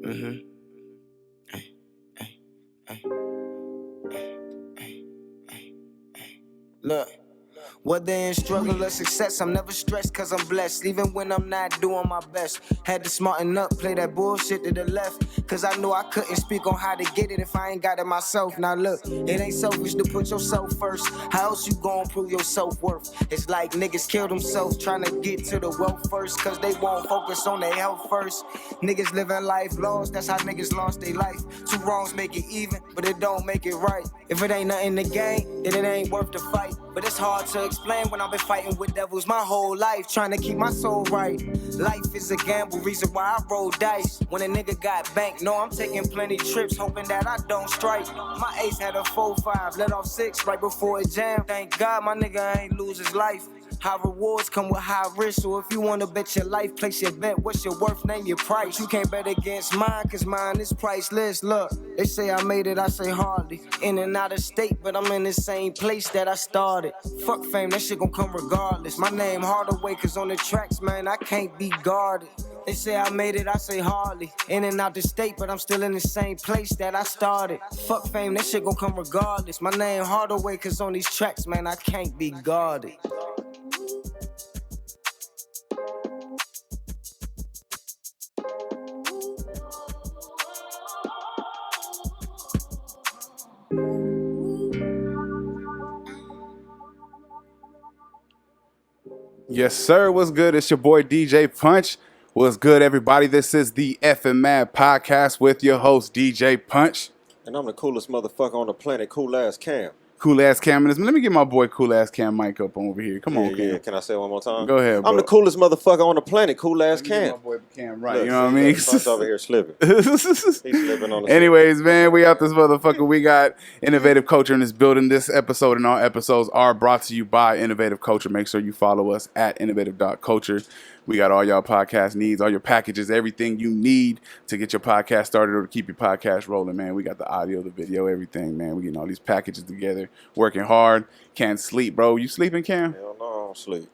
Mm-hmm. Ay, ay, ay, ay, ay, ay, ay. Look. Whether in struggle or success, I'm never stressed cause I'm blessed. Even when I'm not doing my best. Had to smarten up, play that bullshit to the left. Cause I knew I couldn't speak on how to get it if I ain't got it myself. Now look, it ain't selfish to put yourself first. How else you gon' prove your self-worth? It's like niggas kill themselves trying to get to the wealth first. Cause they won't focus on their health first. Niggas living life lost, that's how niggas lost their life. Two wrongs make it even, but it don't make it right. If it ain't nothing to gain, then it ain't worth the fight. But it's hard to explain when I've been fighting with devils my whole life, trying to keep my soul right. Life is a gamble, reason why I roll dice. When a nigga got bank, no, I'm taking plenty trips, hoping that I don't strike. My ace had a 4-5, let off 6 right before it jammed. Thank God my nigga ain't lose his life. High rewards come with high risk, so if you wanna bet your life, place your bet. What's your worth? Name your price. You can't bet against mine, cause mine is priceless. Look, they say I made it, I say hardly. In and out of state, but I'm in the same place that I started. Fuck fame, that shit gon' come regardless. My name Hardaway, cause on the tracks, man, I can't be guarded. They say I made it, I say hardly. In and out the state, but I'm still in the same place that I started. Fuck fame, that shit gon' come regardless. My name Hardaway, cause on these tracks, man, I can't be guarded. Yes, sir. What's good? It's your boy DJ Punch. What's good, everybody? This is the F&M Mad Podcast with your host, DJ Punch. And I'm the coolest motherfucker on the planet, Cool Ass Cam. Cool Ass Cam. Let me get my boy Cool Ass Cam mic up over here. Come on, Cam. Yeah. Can I say it one more time? Go ahead, bro. I'm the coolest motherfucker on the planet, Cool Ass Let me get Cam. my boy Cam right. Look, you know what I mean? Punch over here slipping. He's slipping on the Anyways, man, we out this motherfucker. We got Innovative Culture in this building. This episode and all episodes are brought to you by Innovative Culture. Make sure you follow us at innovative.culture. We got all y'all podcast needs, all your packages, everything you need to get your podcast started or to keep your podcast rolling, man. We got the audio, the video, everything, man. We getting all these packages together, working hard. Can't sleep, bro. You sleeping, Cam? Hell no, I don't sleep.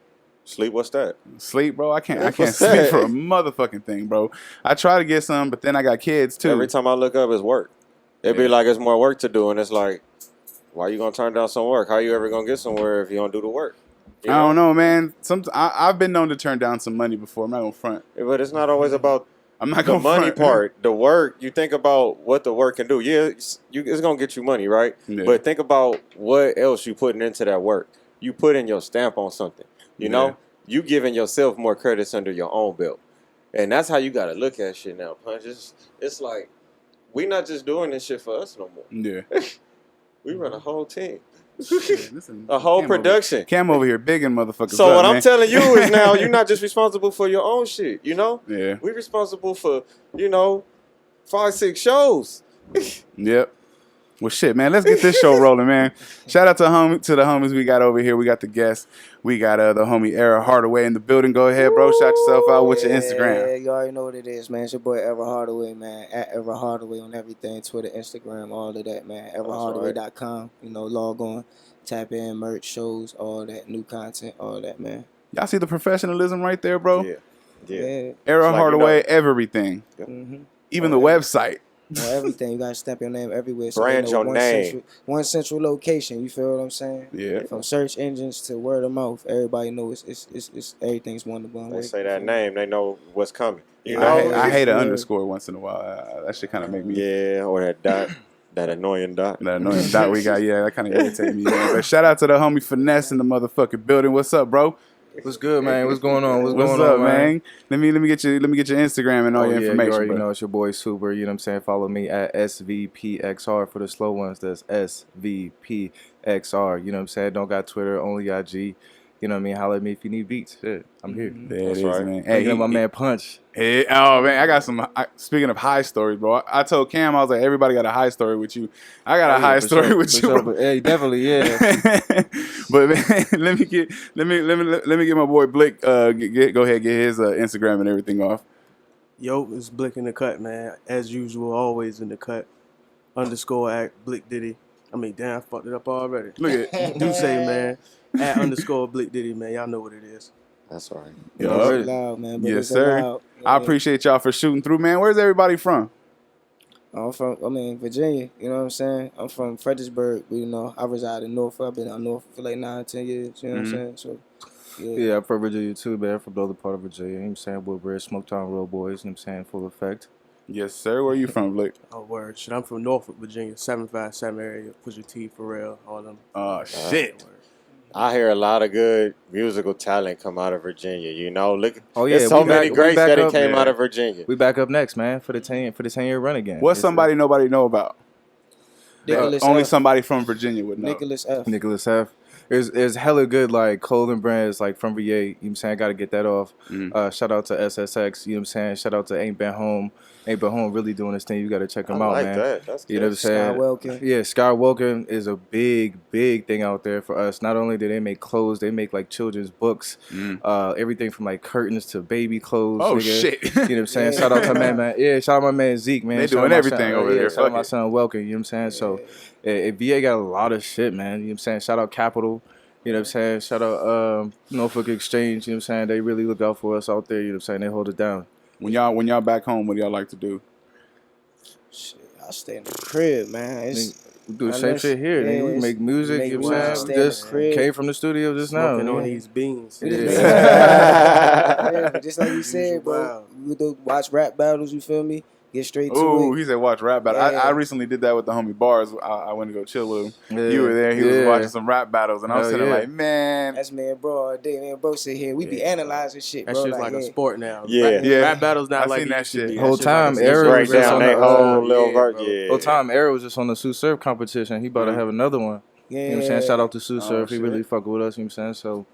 Sleep, what's that? Sleep, bro? I can't What's sleep that? for a motherfucking thing, bro. I try to get some, but then I got kids, too. Every time I look up, it's work. It'd be like it's more work to do, and it's like, why you gonna turn down some work? How you ever gonna get somewhere if you don't do the work? You I don't know, man. I've been known to turn down some money before. I'm not gonna front. But it's not always about I'm not the gonna money front. part. The work, you think about what the work can do. Yeah, it's gonna get you money, right? Yeah. But think about what else you putting into that work. You put in your stamp on something. You know, you giving yourself more credits under your own belt, and that's how you gotta look at shit now, Punch. It's like we not just doing this shit for us no more. Yeah. We run a whole team. Listen, A whole Cam production. Cam over here bigging motherfuckers So up, what man. I'm telling you is now you're not just responsible for your own shit, you know? Yeah. We responsible for, 5-6 shows. Yep. Well, shit, man. Let's get this show rolling, man. Shout out to the homies we got over here. We got the guests. We got the homie Era Hardaway in the building. Go ahead, bro. Shout yourself out with your Instagram. Yeah, you already know what it is, man. It's your boy Era Hardaway, man. At Era Hardaway on everything, Twitter, Instagram, all of that, man. EraHardaway.com. Log on, tap in, merch, shows, all that, new content, all that, man. Y'all see the professionalism right there, bro? Yeah. Era Like, Hardaway, everything. Mm-hmm. Even the website. Everything. You gotta stamp your name everywhere. So Brand they know your name. One central location. You feel what I'm saying? Yeah. From search engines to word of mouth, everybody knows it's everything's one to one. They say that name, they know what's coming. You know? I hate an underscore once in a while. That shit kind of make me. Yeah, or that dot, that annoying dot. That annoying dot we got, yeah, that kind of irritates me. Man. But shout out to the homie Finesse in the motherfucking building. What's up, bro? What's good, man? What's going on? What's What's going up, on, man? Let me get your Instagram and all your information. You already bro. know it's your boy Svpxr. You know what I'm saying? Follow me at Svpxr for the slow ones. That's Svpxr. You know what I'm saying? Don't got Twitter, only IG. You know what I mean? Holler at me if you need beats. Shit, I'm here. There it That's is, right. man. Hey, my man Punch. Hey, oh man, I got some. Speaking of high stories, bro, I told Cam I was like, everybody got a high story with you. I got a high story with you. Sure, Bro. but, hey, definitely, yeah. But man, let me get my boy Blick. Go ahead, get his Instagram and everything off. Yo, it's Blick in the cut, man. As usual, always in the cut. _@ Blick Diddy. I mean, damn, I fucked it up already. Look at Do say, man. @ Blick Diddy, man. Y'all know what it is. That's right. You Yup. know, it's loud, man. But Yes, it's sir. loud, you know I what mean? appreciate y'all for shooting through, man. Where's everybody from? I'm from, Virginia. You know what I'm saying? I'm from Fredericksburg. But, you know, I reside in Norfolk. I've been out Norfolk for like 9, 10 years. You know what I'm saying? So, yeah. Yeah, I'm from Virginia too, man. I'm from the other part of Virginia. You know what I'm saying? Woodbridge, Smoketown, Real Boys. You know what I'm saying? Full effect. Yes, sir. Where you from, Blick? Oh, word. Shit, I'm from Norfolk, Virginia, 757 area. Push your T for real. All them. Oh, shit. I hear a lot of good musical talent come out of Virginia. You know, look, Oh, yeah, there's so we many back- we greats back that up, came yeah. out of Virginia. We back up next, man, for the 10-year run again. What's It's, somebody nobody know about? Nicholas Only F. somebody from Virginia would know. Nicholas F. Nicholas F. There's hella good like clothing brands like from VA. You know what I'm saying? I gotta get that off. Shout out to SSX. You know what I'm saying? Shout out to Ain't Been Home. Ain't Been Home really doing this thing. You gotta check I them out, like man. that. That's good. You know what I'm saying? Sky Welkin. Yeah, Sky Welkin is a big thing out there for us. Not only do they make clothes, they make like children's books, everything from like curtains to baby clothes. Oh, nigga. shit. You know what I'm saying? Yeah. Shout out to man. Yeah, shout out my man Zeke, man. They Shout out doing my everything son, over yeah, there. Shout out Fuck my it. son Welkin. You know what I'm saying? So, VA got a lot of shit, man. You know what I'm saying? Shout out Capital. You know what I'm saying? Shout out Norfolk Exchange. You know what I'm saying? They really look out for us out there. You know what I'm saying? They hold it down. When y'all back home, what do y'all like to do? Shit, I stay in the crib, man. It's, We do the same unless- shit here. yeah, nigga. We it's- make music. make You know what I'm music, saying? stay in the Just crib. came from the studio just now. Smoking on nigga. these beans. we Yeah. just Yeah. just like you said, bro. Wow. We would do watch rap battles. You feel me? Get straight to Ooh, it. he said watch rap battle. Yeah. I recently did that with the homie Bars. I went to go chill with him. Yeah. You were there. He was Yeah. watching some rap battles, and I was Hell sitting yeah. like, man. That's me and bro all day. Me and bro sit here. We be analyzing shit, That bro. shit's like a yeah. sport now. Yeah. Rap, Yeah. rap battles not I like seen it that used to shit. be. The That whole shit like a time, sport. Eric break was just down on that the, whole little yeah, verse. bro. Yeah. whole time Eric was just on the Sue Surf competition. He about to have another one. Yeah, You know what I'm saying? Shout out to Sue Oh, Surf. He shit. really fuck with us. You know what I'm saying? So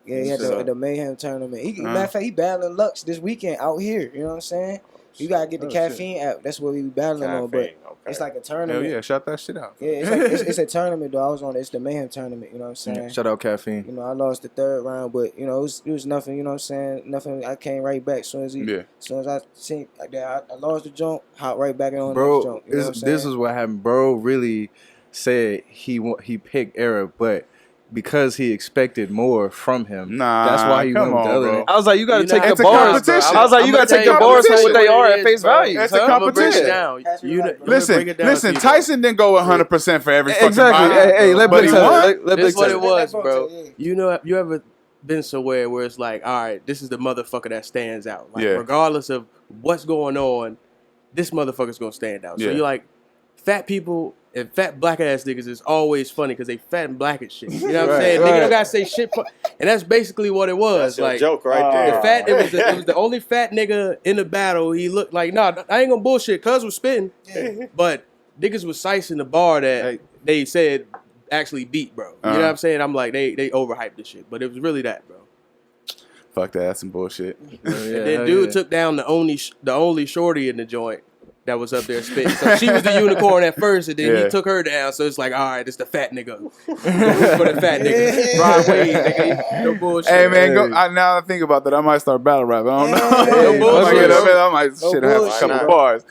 yeah. He had So- the Mayhem tournament. He, Uh-huh. Matter of fact, he battling Lux this weekend out here. You know what I'm saying? You gotta get the Oh, shit. caffeine app. That's what we be battling on. But Caffeine, okay. it's like a Hell tournament. yeah, shout that shit out. Yeah, it's like it's a tournament though. I was on it's the Mayhem tournament, you know what I'm saying? shout out Caffeine. You know, I lost the third round, but you know, it was nothing, you know what I'm saying? Nothing. I came right back as soon as Yeah. I seen like that, I lost the jump, hop right back on the next Bro, jump. You know what I'm saying? this is what happened. Bro really said he picked Eric, but because he expected more from him, Nah, that's why he come went with the on, other. bro. I was like, you got to You take know, the it's a bars. competition. I was like, you got to take the bars for what they are at face value. That's a huh? competition. Down. That's You right, know, bro. Listen, Tyson didn't go 100% for every fucking Exactly. battle. Hey, let But Blick he tell won. it. Let This Blick what tell it it. was, Let bro. yeah. You know, you ever been somewhere where it's like, all right, this is the motherfucker that stands out. Like, Yeah. regardless of what's going on, this motherfucker's gonna stand out. So Yeah. you're like, fat people and fat black ass niggas is always funny because they fat and black as shit. You know what I'm Right, saying? Nigga right. don't gotta say shit, and that's basically what it was. That's your Like joke right there. the fat, it was the only fat nigga in the battle. He looked like, nah, I ain't gonna bullshit. Cuz was spitting, but niggas was sicing the bar that they said actually beat, bro. You know what I'm saying? I'm like, they overhyped this shit, but it was really that, bro. Fuck that, that's some bullshit. Yeah, And then hell dude yeah. took down the only shorty in the joint that was up there spitting. So she was the unicorn at first, and then Yeah. he took her down. So it's like, all right, it's the fat nigga. For the fat nigga. Broadway, nigga. No bullshit. Hey man, go. Hey. Now that I think about that, I might start battle rapping. I don't know. Hey, I no might get up bullshit. there, I might shit have a bullshit, couple bro. bars.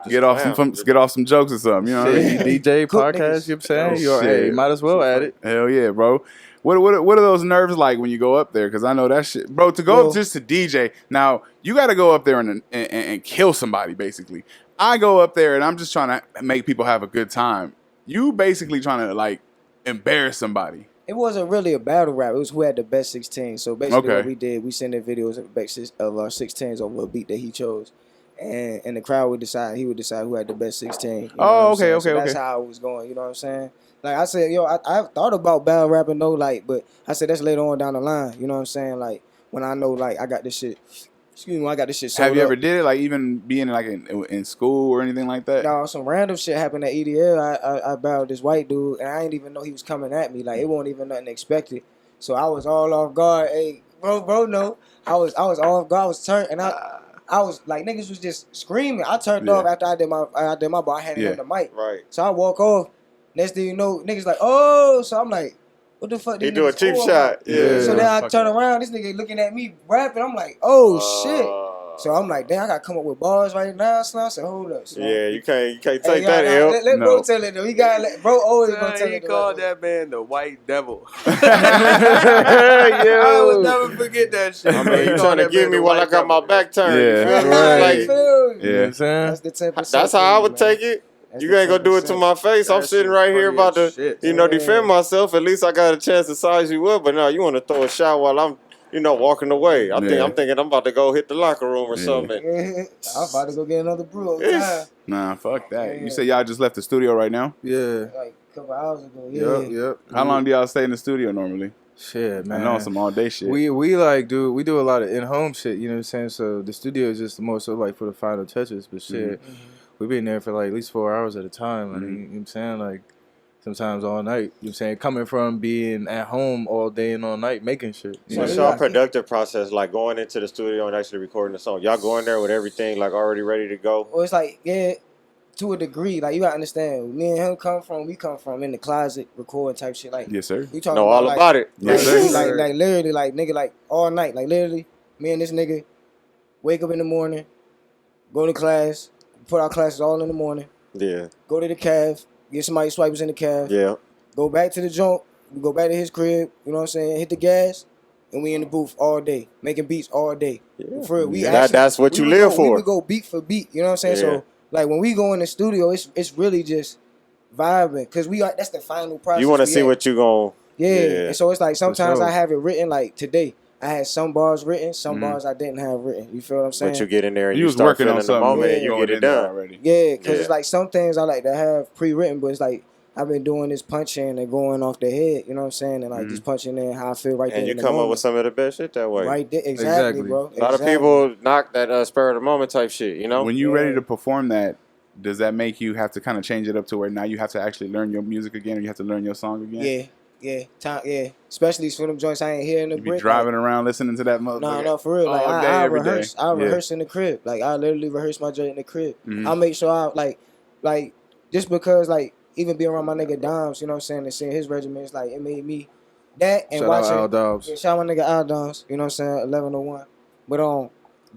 Get off clown. get off some jokes or something. You know what I mean? Shit, DJ Cook podcast, niggas. you know what I'm saying? You're, Shit. hey, you might as well add it. Hell yeah, bro. What are those nerves like when you go up there? Because I know that shit, bro. To go Well- up just to DJ. Now you got to go up there and kill somebody. Basically, I go up there and I'm just trying to make people have a good time. You basically trying to like embarrass somebody. It wasn't really a battle rap. It was who had the best 16. So basically, Okay. what we did, we sent in videos of our 16s over a beat that he chose, and the crowd would decide. He would decide who had the best 16. You know Oh, what I'm okay, saying? okay, So that's okay. how it was going. You know what I'm saying? Like I said, I thought about battle rapping though, like, but I said that's later on down the line. You know what I'm saying? Like when I know, like I got this shit. Excuse me, I got this shit. Have you sold ever up. did it? Like even being like in school or anything like that? No, some random shit happened at EDL. I battled this white dude, and I didn't even know he was coming at me. Like it wasn't even nothing expected. So I was all off guard. Hey, bro, no, I was off guard. I was turned, and I was like niggas was just screaming. I turned Yeah. off after I did my bar. I handed Yeah. him the mic. Right. So I walk off. Next thing you know, niggas like, oh. So I'm like, what the fuck? He these do a niggas cheap for? shot. Yeah. So then I Fuck turn that. around. This nigga looking at me rapping. I'm like, oh shit. So I'm like, damn, I gotta come up with bars right now. So I said, hold up. So Yeah, you can't take hey, that L. Let bro tell it though. He got bro always gonna tell He it. called that man the white devil. Yo. I would never forget that shit. I bro. mean, He you called trying to that get man me the while I white got my devil. back turned. Yeah. You feel me? Right. Like, You know what I'm saying? That's the 10%. that's how I would take it. You ain't gonna do it to my face. I'm That sitting shit right here funny about as to, shit. defend myself. At least I got a chance to size you up. But now you want to throw a shot while I'm, walking away. I'm thinking I'm about to go hit the locker room or something. I'm about to go get another brew on time. Nah, fuck that. Yeah. You say y'all just left the studio right now? Yeah. Like a couple hours ago. Yeah. Yep. How long do y'all stay in the studio normally? Shit, man. I know some all day shit. We do a lot of in-home shit, you know what I'm saying? So the studio is just more so like for the final touches, but shit, we've been there for like at least 4 hours at a time. Like, you know what I'm saying? Like sometimes all night, you know what I'm saying? Coming from being at home all day and all night making shit. You What's know? your productive process like going into the studio and actually recording the song? Y'all go in there with everything like already ready to go? Well, it's like, to a degree. Like, you gotta understand, me and him we come from in the closet recording type shit. Like, Yes, sir. we talking Know about, all like, about it. Like, Yes, sir. like literally, like nigga, like all night, like literally, me and this nigga wake up in the morning, go to class, put our classes all in the morning, Yeah. go to the caf, get somebody swipers in the caf, Yeah. go back to the joint, we go back to his crib, you know what I'm saying, hit the gas, and we in the booth all day, making beats all day. Yeah. For real, That's what you live for. We would go beat for beat, you know what I'm saying? Yeah. So, like, when we go in the studio, it's really just vibing, because that's the final process. You want to we see at. what you gon' Yeah. And so it's like sometimes sure. I have it written, like today. I had some bars written, some bars I didn't have written. You feel what I'm saying? But you get in there and You you was start working on feeling the something moment and you going get it in there done. already. Yeah, because Yeah. it's like some things I like to have pre-written, but it's like I've been doing this punching and going off the head, you know what I'm saying? And like just punching in how I feel right there And you in the come up moment. with some of the best shit that way. Right there, exactly, Exactly. bro. A lot of people knock that spur of the moment type shit, you know? When you ready to perform that, does that make you have to kind of change it up to where now you have to actually learn your music again, or you have to learn your song again? Yeah. Especially for them joints I ain't hearing the You be brick. driving around listening to that motherfucker. No, for real. Like all day, I every day. rehearse. I rehearse in the crib. Like I literally rehearse my joint in the crib. I make sure I like just because like even being around my nigga Doms, you know what I'm saying, and seeing his regiments, like it made me that and Shout watching out Al Dobbs. Yeah, shout out my nigga Al Doms, you know what I'm saying, 1101. But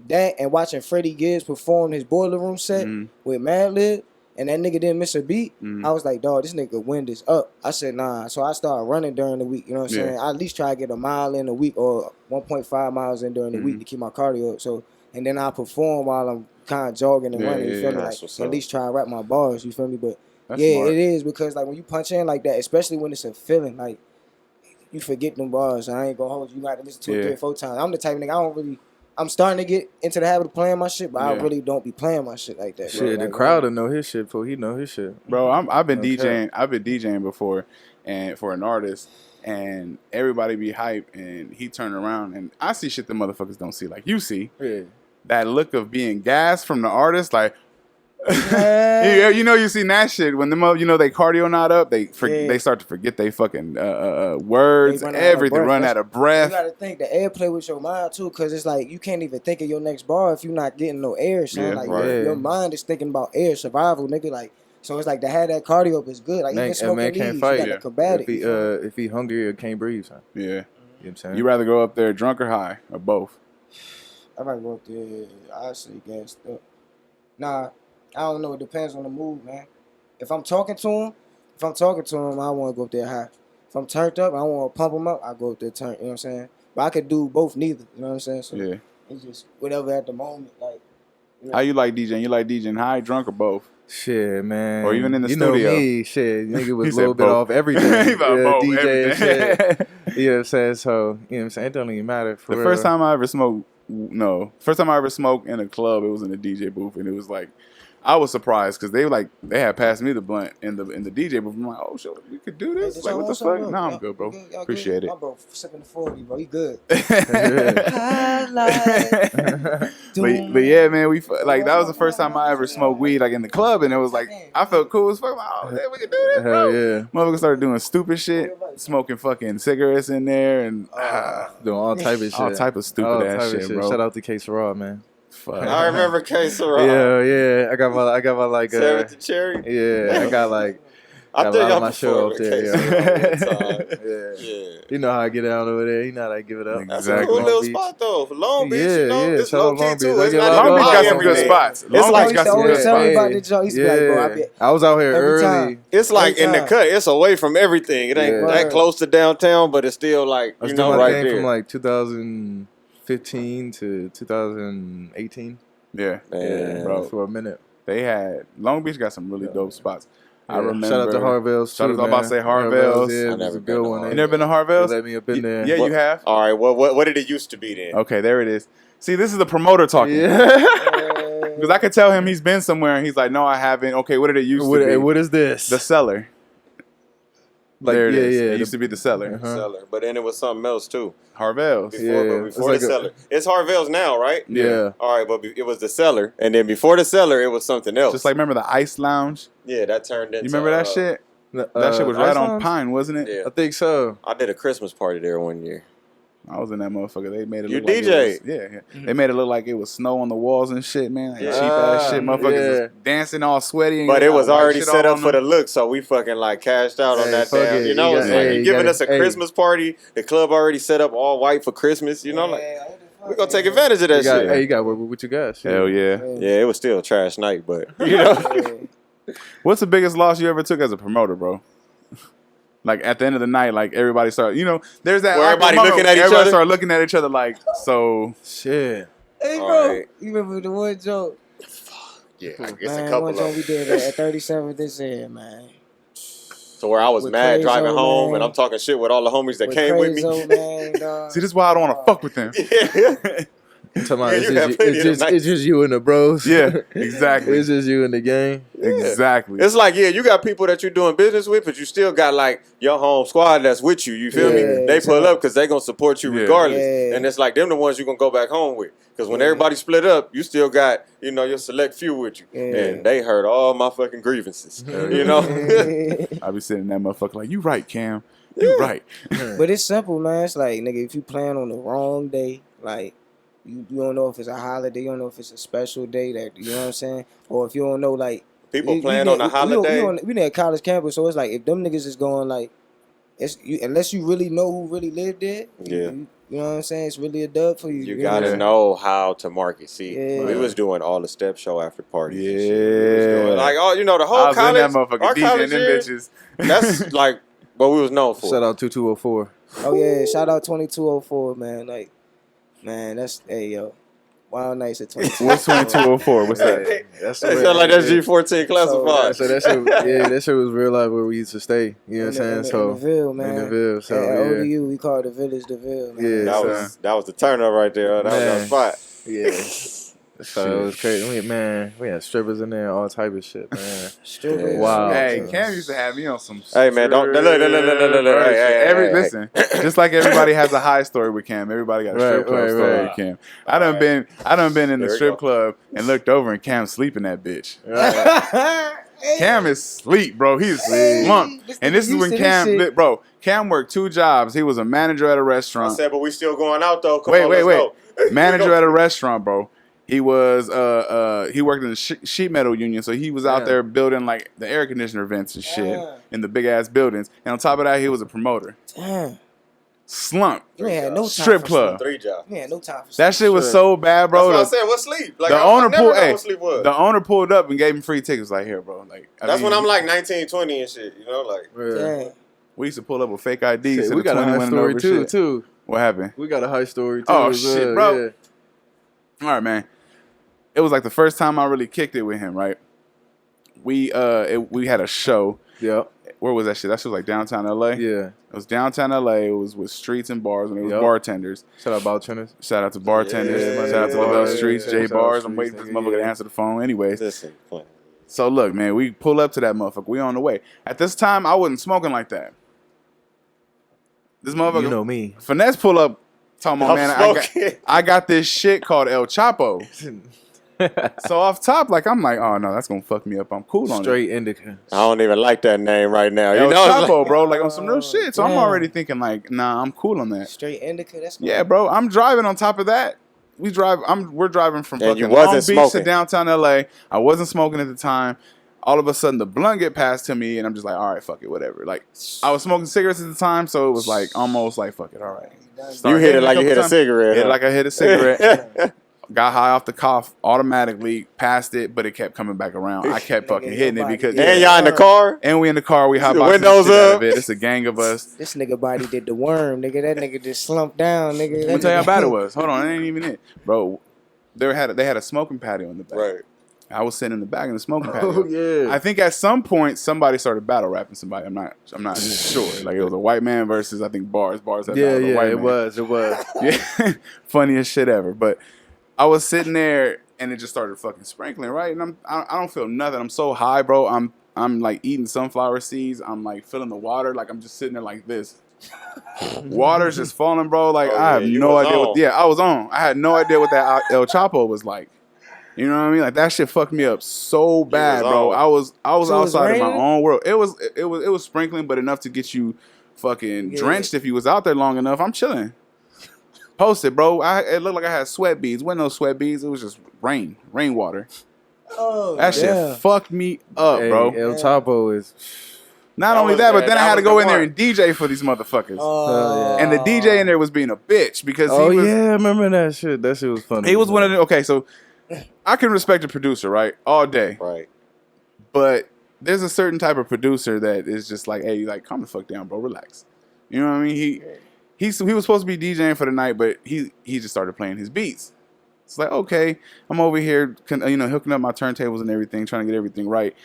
that and watching Freddie Gibbs perform his Boiler Room set with Madlib, and that nigga didn't miss a beat, I was like, dog, this nigga wind is up. I said, nah. So I started running during the week, you know what I'm saying? I at least try to get a mile in a week or 1.5 miles in during the week to keep my cardio up. So, and then I perform while I'm kind of jogging and running, you feel me? That's Like, what's at up. least try to rap my bars, you feel me? But That's yeah, smart. it is, because like when you punch in like that, especially when it's a feeling, like you forget them bars. I ain't gonna hold you. You got to listen to it 3 or 4 times. I'm the type of nigga, I'm starting to get into the habit of playing my shit, but I really don't be playing my shit like that. Shit, bro. the Like, crowd will know his shit before he know his shit. Bro, I've been Okay. DJing. I've been DJing before, and for an artist, and everybody be hype, and he turn around, and I see shit the motherfuckers don't see. Like you see Yeah. that look of being gassed from the artist, like. Yeah. You seen that shit when them, they cardio not up, they Yeah. start to forget they fucking words, They run out of everything, breath. run out of breath. You gotta think the air play with your mind too, cause it's like you can't even think of your next bar if you're not getting no air, son. Yeah, like right. your mind is thinking about air survival, nigga. Like so, it's like to have that cardio up is good. Like even A smoking man leaves, can't you fight gotta combat if it. he you feel me? if he hungry or can't breathe, son. Yeah, You know what I'm saying? you rather go up there drunk or high or both? I might go up there. I say gassed up. Nah, I don't know. It depends on the mood, man. If I'm talking to him, I want to go up there high. If I'm turned up, I want to pump him up. I go up there turned. You know what I'm saying? But I could do both, neither. You know what I'm saying? So Yeah. it's just whatever at the moment. Like, you know. How you like DJing? You like DJing high, drunk, or both? Shit, man. Or even in the you studio. know me, shit. Nigga was He a said little bit both. off everything. He about both, DJ and everything. shit. You know what I'm saying? So, you know what I'm saying? It don't even matter for The real. first time I ever smoked in a club, it was in a DJ booth, and it was like, I was surprised because they had passed me the blunt in the DJ booth. I'm like, oh shit, we could do this. Hey, Like, what the y'all fuck? want No, I'm some, good, bro. Y'all good? Appreciate My bro sipping the 40, bro. He good. But yeah, man, that was the first time I ever smoked weed like in the club, and it was like I felt cool as fuck. Like, oh, yeah, we can do this, bro. Hell yeah. Motherfuckers started doing stupid shit, smoking fucking cigarettes in there, and Doing all type of shit. all type of stupid ass shit, bro. Shout out to K Raw, man. Fuck. I remember K-Sarah. Yeah. I got my like 7th and Cherry. yeah, I got like I Got a think lot of I'm my show up there. Yeah. You know how I get down over there. You know how I give it up. That's Exactly. a cool Long little Beach. spot though. For Long Beach, Yeah, you know, yeah, it's shout low out key Long Beach. too. I It's get a not lot even of Long Beach by got some good everything. spots. It's Long like Beach got some always good tell me spots. about the joint. He be like, bro, I was out here every early. time. It's like in the time. cut. It's away from everything. It ain't Yeah. that close to downtown, but it's still like I was you doing know my right thing there. from like 2015 to 2018. Yeah, Man. bro. For a minute. They had Long Beach got some really dope spots. I Yeah. remember. Shout out to Harvell's Shout too, out to- I'm about to say Harvell's. Yeah, I it was never a been good to one. You Harvell's. never been to They Harvell's? let me up in there. Yeah, you have. All right, well, what did it used to be then? Okay, there it is. See, this is the promoter talking. Yeah. Because I could tell him he's been somewhere and he's like, no, I haven't. Okay, what did it used to be? What is this? The Cellar. Like, There it is. yeah. It used to be the Cellar. Uh-huh. Cellar, but then it was something else too. Harvell's. Before, Yeah, but it's before like the a- Cellar, it's Harvell's now, right? Yeah. All right, but it was the Cellar, and then before the Cellar, it was something else. Just like, remember the Ice Lounge? yeah, that turned into. You remember that shit? That shit was right on Pine, wasn't it? Yeah, I think so. I did a Christmas party there one year. I was in that motherfucker. They made it You look like DJ'd. it was, yeah. They made it look like it was snow on the walls and shit, man. Like Yeah. cheap ass shit. Motherfuckers Yeah. was dancing all sweaty. And But it was white already shit set all up on for the them. look, so we fucking like cashed out on Hey, that fuck damn. it. You know, You it's gotta- like hey, you you giving gotta- us a hey. Christmas party. The club already set up all white for Christmas. You know, like we gonna take advantage of that You got, shit. hey, you got to work with what you got. Shit. Hell yeah. Yeah, it was still a trash night, but you know, What's the biggest loss you ever took as a promoter, bro? Like at the end of the night, like everybody started, there's that Where awkward everybody moment looking where at each everybody other? started looking at each other like, so Shit. Hey, All bro, right. you remember the one joke? yeah, I guess Man, a couple one of joke we them. did at 37th this year, man. So where I was With mad driving Crazo, home, man. and I'm talking shit with all the homies that With came with me. Crazo, man, dog. see, this is why I don't want to fuck with them. Yeah. I'm talking about Yeah, it's, you had just, plenty it's, of just, nights. it's just you and the bros. Yeah, exactly. It's just you and the gang. Exactly. It's like, yeah, you got people that you're doing business with, but you still got like your home squad that's with you. You feel me? Yeah, They pull exactly. up because they gonna support you Yeah. regardless. Yeah. And it's like them the ones you gonna go back home with. Because when everybody split up, you still got, your select few with you. Yeah. And they heard all my fucking grievances. You know? I be sitting in that motherfucker like, you right, Cam. You right. But it's simple, man. It's like, nigga, if you plan on the wrong day, like, you don't know if it's a holiday, you don't know if it's a special day, that you know what I'm saying? Or if you don't know, like... People plan on a holiday. We at college campus, so it's like, if them niggas is going, like... unless you really know who really lived there, Yeah. you know what I'm saying? It's really a dub for you. You know gotta what I'm know how to market. See, Yeah. we was doing all the step show after parties. And shit. Yeah. We was doing, like, the I whole was college. in that motherfucker our DJing college them year, bitches. that's like what we was known for. Shout out 2204. Oh yeah, shout out 2204, man. Like, man, that's Wild Nights at 2204. What's 2204? What's that? That's That sound like that's G14 classified. So that shit, that shit was real life where we used to stay. You know what I'm saying? In So the Ville, man. in the Ville, so At yeah. ODU, we call it the Village the Ville, man. Yeah. that was the turn up right there. That was Man. our spot. Yeah. So it was crazy. We had strippers in there, all type of shit, man. Strippers. Wow. Hey, Cam used to have me on some. Hey, man, don't- look. Hey, Listen, just like everybody has a high story with Cam, everybody got a strip club Right, story right. with Cam. I done been in the There we strip go. club and looked over and Cam sleeping that bitch. Hey, Cam is asleep, bro. He's Hey, slumped. this And this is nigga when used to this shit. Cam worked 2 jobs. He was a manager at a I restaurant. said, but we still going out though. Come Wait, on, wait, let's go. Manager at a restaurant, bro. He was he worked in the sheet metal union, so he was out Yeah. there building like the air conditioner vents and shit Yeah. in the big ass buildings. And on top of that, he was a promoter. Damn, Slump. you ain't had no time Strip for club. 3 jobs. sleep. You ain't had no time for That sleep. shit was Sure. so bad, bro. That's what I The, said. What sleep? Like, the I owner never pulled know hey, what sleep was. the owner pulled up and gave him free tickets. Like, here, bro. Like That's when I'm like 19, 20 and shit. Like. Damn. we used to pull up with fake IDs. Shit, to we the got a 21 high and story over shit. too. What happened? We got a high story too. Oh, as shit, well, bro. Yeah. All right, man. It was like the first time I really kicked it with him, right? We had a show. Yep. Where was that shit? That shit was like downtown LA. Yeah. It was downtown LA. It was with streets and bars, and it was Yep. bartenders. Shout out bartenders. Shout out to bartenders. Yeah, Shout out to yeah, Lavelle yeah, Streets, yeah. J Shout out Bars. I'm Streets, waiting for this nigga, motherfucker to yeah. answer the phone. Anyways, Listen, so look, man, we pull up to that motherfucker. We on the way. At this time, I wasn't smoking like that. This motherfucker, You know me. Finesse pull up, talking about, I'm man, smoking. I got this shit called El Chapo. So off top, like I'm like, oh no, that's gonna fuck me up. I'm cool on it. Straight indica. I don't even like that name right now. El You know, it's Chapo, like- bro, like on some real shit. So I'm damn. already thinking like, nah, I'm cool on that. Straight indica. That's Yeah, bro, I'm driving on top of that. We're driving from And you fucking Long wasn't Beach to smoking. downtown LA. I wasn't smoking at the time. all of a sudden the blunt get passed to me, and I'm just like, all right, fuck it, whatever. Like, I was smoking cigarettes at the time, so it was like almost like, fuck it, all right. You hit it like you hit a cigarette. Hit it Huh? like I hit a cigarette. Got high off the cough, automatically passed it, but it kept coming back around. I kept fucking hitting it because And y'all in the car? And we in the car, we hot boxing Windows the shit out up. of it. It's a gang of us. This nigga body did the worm, nigga. That nigga just slumped down, nigga. Let me tell you how bad it was. Hold on, it ain't even it, bro. They had a smoking patio in the back. Right. I was sitting in the back in the smoking patio. Oh yeah. I think at some point somebody started battle rapping somebody. I'm not sure. Like it was a white man versus I think Bars. Bars had Yeah, a white it man. was. Yeah, funniest shit ever. But I was sitting there and it just started fucking sprinkling, right? And I don't feel nothing. I'm so high, bro. I'm like eating sunflower seeds. I'm like feeling the water. Like I'm just sitting there like this. Water's just falling, bro. Like I have no idea what. Yeah, I was on. I had no idea what that El Chapo was like. You know what I mean? Like that shit fucked me up so bad, bro. I was outside of my own world. It was sprinkling, but enough to get you fucking drenched if you was out there long enough. I'm chilling. Posted, bro. It looked like I had sweat beads. Wasn't no sweat beads. It was just rainwater. Oh, That shit fucked me up, bro. El Chapo is. Not only that, but then I had to go in there and DJ for these motherfuckers. And the DJ in there was being a bitch because he was. Yeah, I remember that shit. That shit was funny. He was one of the. Okay, so I can respect a producer, right, all day. Right. But there's a certain type of producer that is just like, hey, like, calm the fuck down, bro, relax. You know what I mean? He was supposed to be DJing for the night, but he just started playing his beats. It's like, okay, I'm over here, hooking up my turntables and everything, trying to get everything right.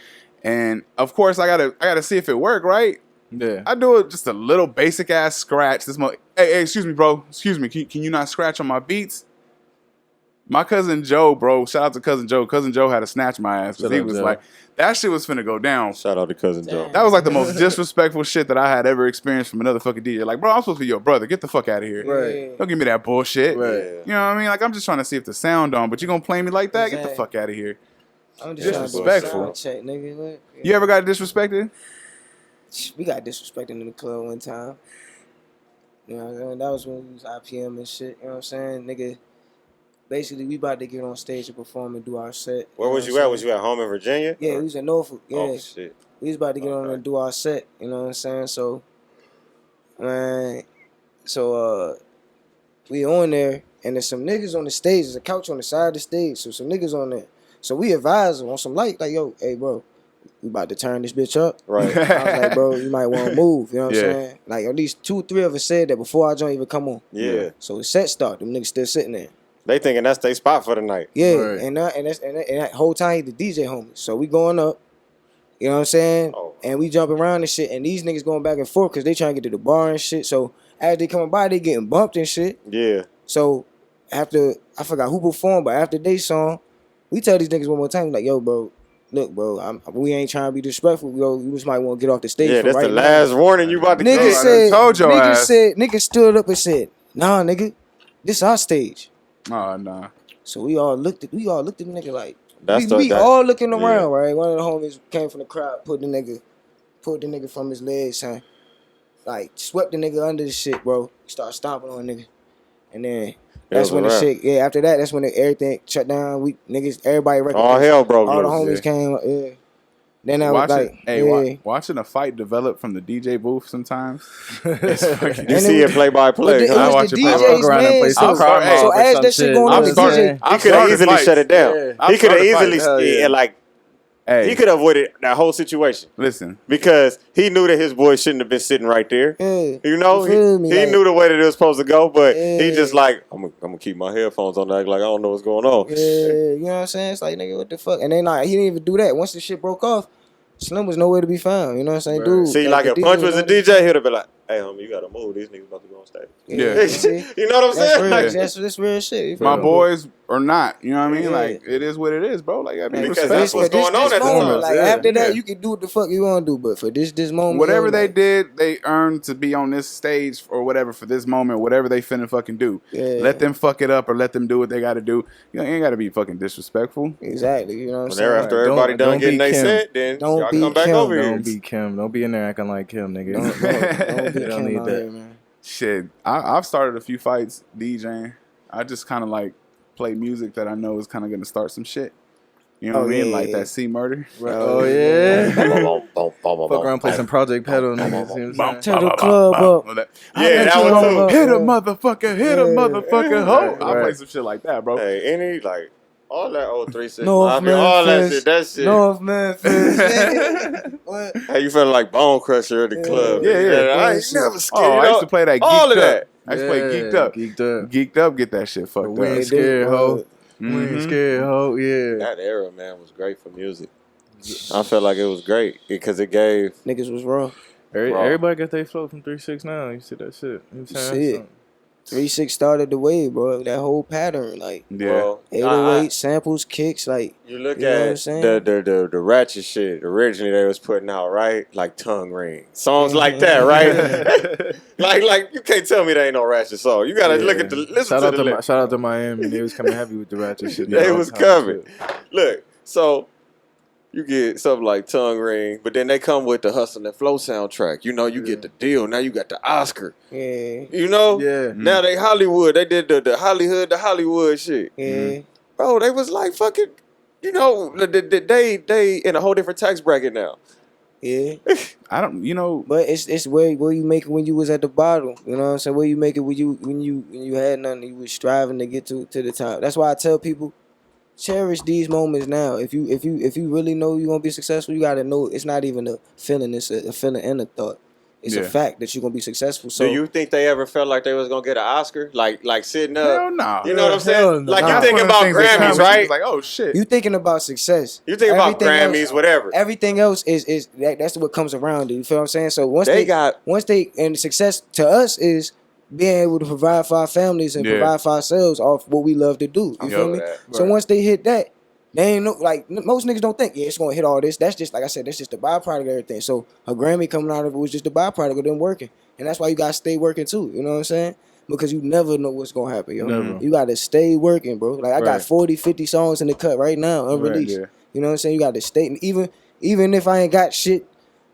And of course, I gotta see if it worked, right? Yeah. I do it just a little basic ass scratch. Hey, excuse me, bro. Excuse me. Can you not scratch on my beats? My cousin Joe, bro. Shout out to cousin Joe. Cousin Joe had to snatch my ass because he was like, that shit was finna go down. Shout out to cousin Joe. That was like the most disrespectful shit that I had ever experienced from another fucking DJ. Like, bro, I'm supposed to be your brother. Get the fuck out of here. Right. Don't give me that bullshit. Right. You know what I mean? Like, I'm just trying to see if the sound on, but you gonna play me like that? Get the fuck out of here. I'm just Disrespectful. Check, nigga. What? You ever got disrespected? We got disrespected in the club one time. You know what I'm saying? That was when we was IPM and shit. You know what I'm saying? Nigga, basically, we about to get on stage and perform and do our set. Where was you at? Was you at home in Virginia? Yeah, we was in Norfolk. Yeah. Oh, shit. We was about to get on and do our set. You know what I'm saying? So, man, we on there, and there's some niggas on the stage. There's a couch on the side of the stage, so some niggas on there. So we advise them on some light, like, yo, hey, bro, we about to turn this bitch up. Right. I was like, bro, you might want to move. You know what Yeah. I'm saying? Like, at least 2-3 of us said that before our joint even come on. Yeah. So the set start, them niggas still sitting there. They thinking that's their spot for the night. Yeah, Right. and that whole time he the DJ homie. So we going up, you know what I'm saying? Oh. And we jumping around and shit, and these niggas going back and forth because they trying to get to the bar and shit. So as they coming by, they getting bumped and shit. Yeah. So after, I forgot who performed, but after they song, we tell these niggas one more time, like, yo, bro, look, bro, we ain't trying to be disrespectful. Yo, you just might want to get off the stage. Yeah, for that's right the now. last warning you about to Nigga get. said, told your ass. nigga stood up and said, nah, nigga, this our stage. Oh, nah. So we all looked at the nigga like, That's we all looking around, yeah. right? One of the homies came from the crowd, pulled the nigga from his legs, son. Like, swept the nigga under the shit, bro. Started stomping on the nigga. And then that's when the shit, after that, that's when everything shut down. Everybody recognized. All hell broke All the loose. homies came, yeah. Then I was like, watching a fight develop from the DJ booth sometimes. It's fucking, You see it play by play. But huh? it was watch the it play by DJ's around and play man. some So cards as that shit going on, the DJ, He could have easily shut it down. Yeah. He could have I've started easily, fights. Hey, he could have avoided that whole situation listen. because he knew that his boy shouldn't have been sitting right there. yeah. You know, You feel me? he Like, knew the way that it was supposed to go, but he Yeah. just like, I'm gonna keep my headphones on, act like I don't know what's going on. yeah, you know what I'm saying? It's like, nigga, what the fuck? And then like, he didn't even do that. Once the shit broke off, Slim was nowhere to be found. You know what I'm saying, Right. dude? See, like the if Punch was a nowhere- DJ, he'd have been like, "Hey, homie, you gotta move. These niggas about to go on stage." Yeah. see? You know what I'm That's saying? real. Like, That's real shit. You feel My me? boys or not, you know what I mean? Yeah. Like, it is what it is, bro. Like, I mean, Because respectful. that's what's going on at the moment, time. like Yeah. after that, Yeah. you can do what the fuck you want to do. But for this moment, Whatever yo, they like, did, they earned to be on this stage or whatever for this moment, whatever they finna fucking do. Yeah. Let them fuck it up or let them do what they gotta do. You ain't gotta be fucking disrespectful. exactly. You know what I'm When saying? they're after Don't- everybody done don't getting be they Kim. set, then Don't y'all be come back Kim. over here. Don't be Kim. Don't be in there acting like Kim, nigga. Don't be You don't Kim need out that. here, man. Shit, I've started a few fights DJing. I just kind of like play music that I know is kind of gonna start some shit. You know what I mean? yeah, Like yeah. that C murder. Oh yeah. Fuck Fuck around, play some Project Pedal niggas. You know what I'm saying? Turn the club up. Yeah, that one too. Hit a motherfucker, hit a Yeah. motherfucker, ho! Right, I play right. some shit like that, bro. Hey, any like all that old 3-6 North Mafia, all that Memphis. shit. That shit. North Memphis. What? Hey, you feeling like Bone Crusher at the club? Yeah, yeah. I ain't never scared. Oh, I used to play that. all Geeked of Up. that. I used to play Geeked Up. Geeked Up. Geeked Up, get that shit fucked We up. ain't scared, ho. We Mhm. ain't scared, ho. Yeah. That era, man, was great for music. I felt like it was great because it gave. Niggas was raw. Everybody got their flow from 3-6 now. You see that shit. You know what I'm saying? See it. 3-6 started the way, bro. That whole pattern, like Yeah. Well, 808 samples, kicks, like you look You know what I'm at saying? the ratchet shit originally they was putting out, right? Like Tongue Ring. Songs like that, right? like you can't tell me there ain't no ratchet song. You gotta look at the listen to the lyrics. Shout out to Miami. They was coming heavy with the ratchet shit. They all was the time and coming. shit. Look, so you get something like Tongue Ring, but then they come with the Hustle and Flow soundtrack. You know, you get the deal. Now you got the Oscar. yeah, You know? Yeah. Now they Hollywood. They did the Hollywood shit. yeah. Bro, they was like fucking, you know, they in a whole different tax bracket now. Yeah, I don't, you know, but it's where you make it when you was at the bottom. You know what I'm saying? Where you make it when you had nothing, you was striving to get to the top. That's why I tell people, cherish these moments now. If you really know you're gonna be successful, you gotta know it's not even a feeling, it's a feeling and a thought. It's a Yeah. fact that you're gonna be successful. So Do you think they ever felt like they was gonna get an Oscar? Like sitting up. hell no. You know what I'm saying? Hell no. Like Nah. you That's thinking one of the about things that Grammys, comes, right? it's like, oh shit. you thinking about success. You think about Everything Grammys, else- whatever. Everything else is that's what comes around it. You feel what I'm saying? So once They got and success to us is being able to provide for our families and Yeah. provide for ourselves off what we love to do. You I feel feel me? that. So Right. once they hit that, they ain't no like most niggas don't think it's gonna hit all this. That's just like I said, that's just the byproduct of everything. So a Grammy coming out of it was just the byproduct of them working, and that's why you gotta stay working too. You know what I'm saying? Because you never know what's gonna happen, yo. Never. You gotta stay working, bro. Like I got Right. 40, 50 songs in the cut right now, unreleased. yeah. You know what I'm saying? You gotta stay even if I ain't got shit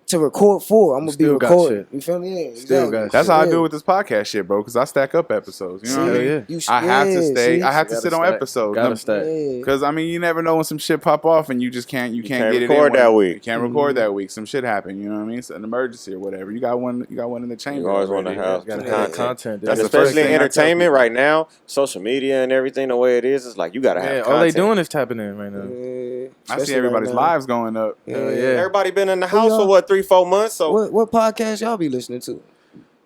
to record for, I'm gonna be Still got recording. shit. You feel me? Yeah, Still exactly. got That's shit. how I Yeah. do with this podcast shit, bro. Because I stack up episodes. You know what I See? mean? yeah. You I have to stay. see? I have to Gotta sit on stack. episodes. Gotta stack. Yeah. Because I mean, you never know when some shit pop off and you just can't. You can't get it in record that when- week. You can't record that week. Some shit happened. You know what I mean? It's an emergency or whatever. You got one. You got one in the chamber. You always want to already. have Gotta some have content. content. That's And the first especially in thing I tell entertainment people. right now, social media and everything the way it is like you gotta have Man, content. all they doing is tapping in right now. Yeah. I Especially see everybody's right now. lives going up. Hell yeah. Everybody been in the house y'all? for what 3-4 months, so What podcast y'all be listening to?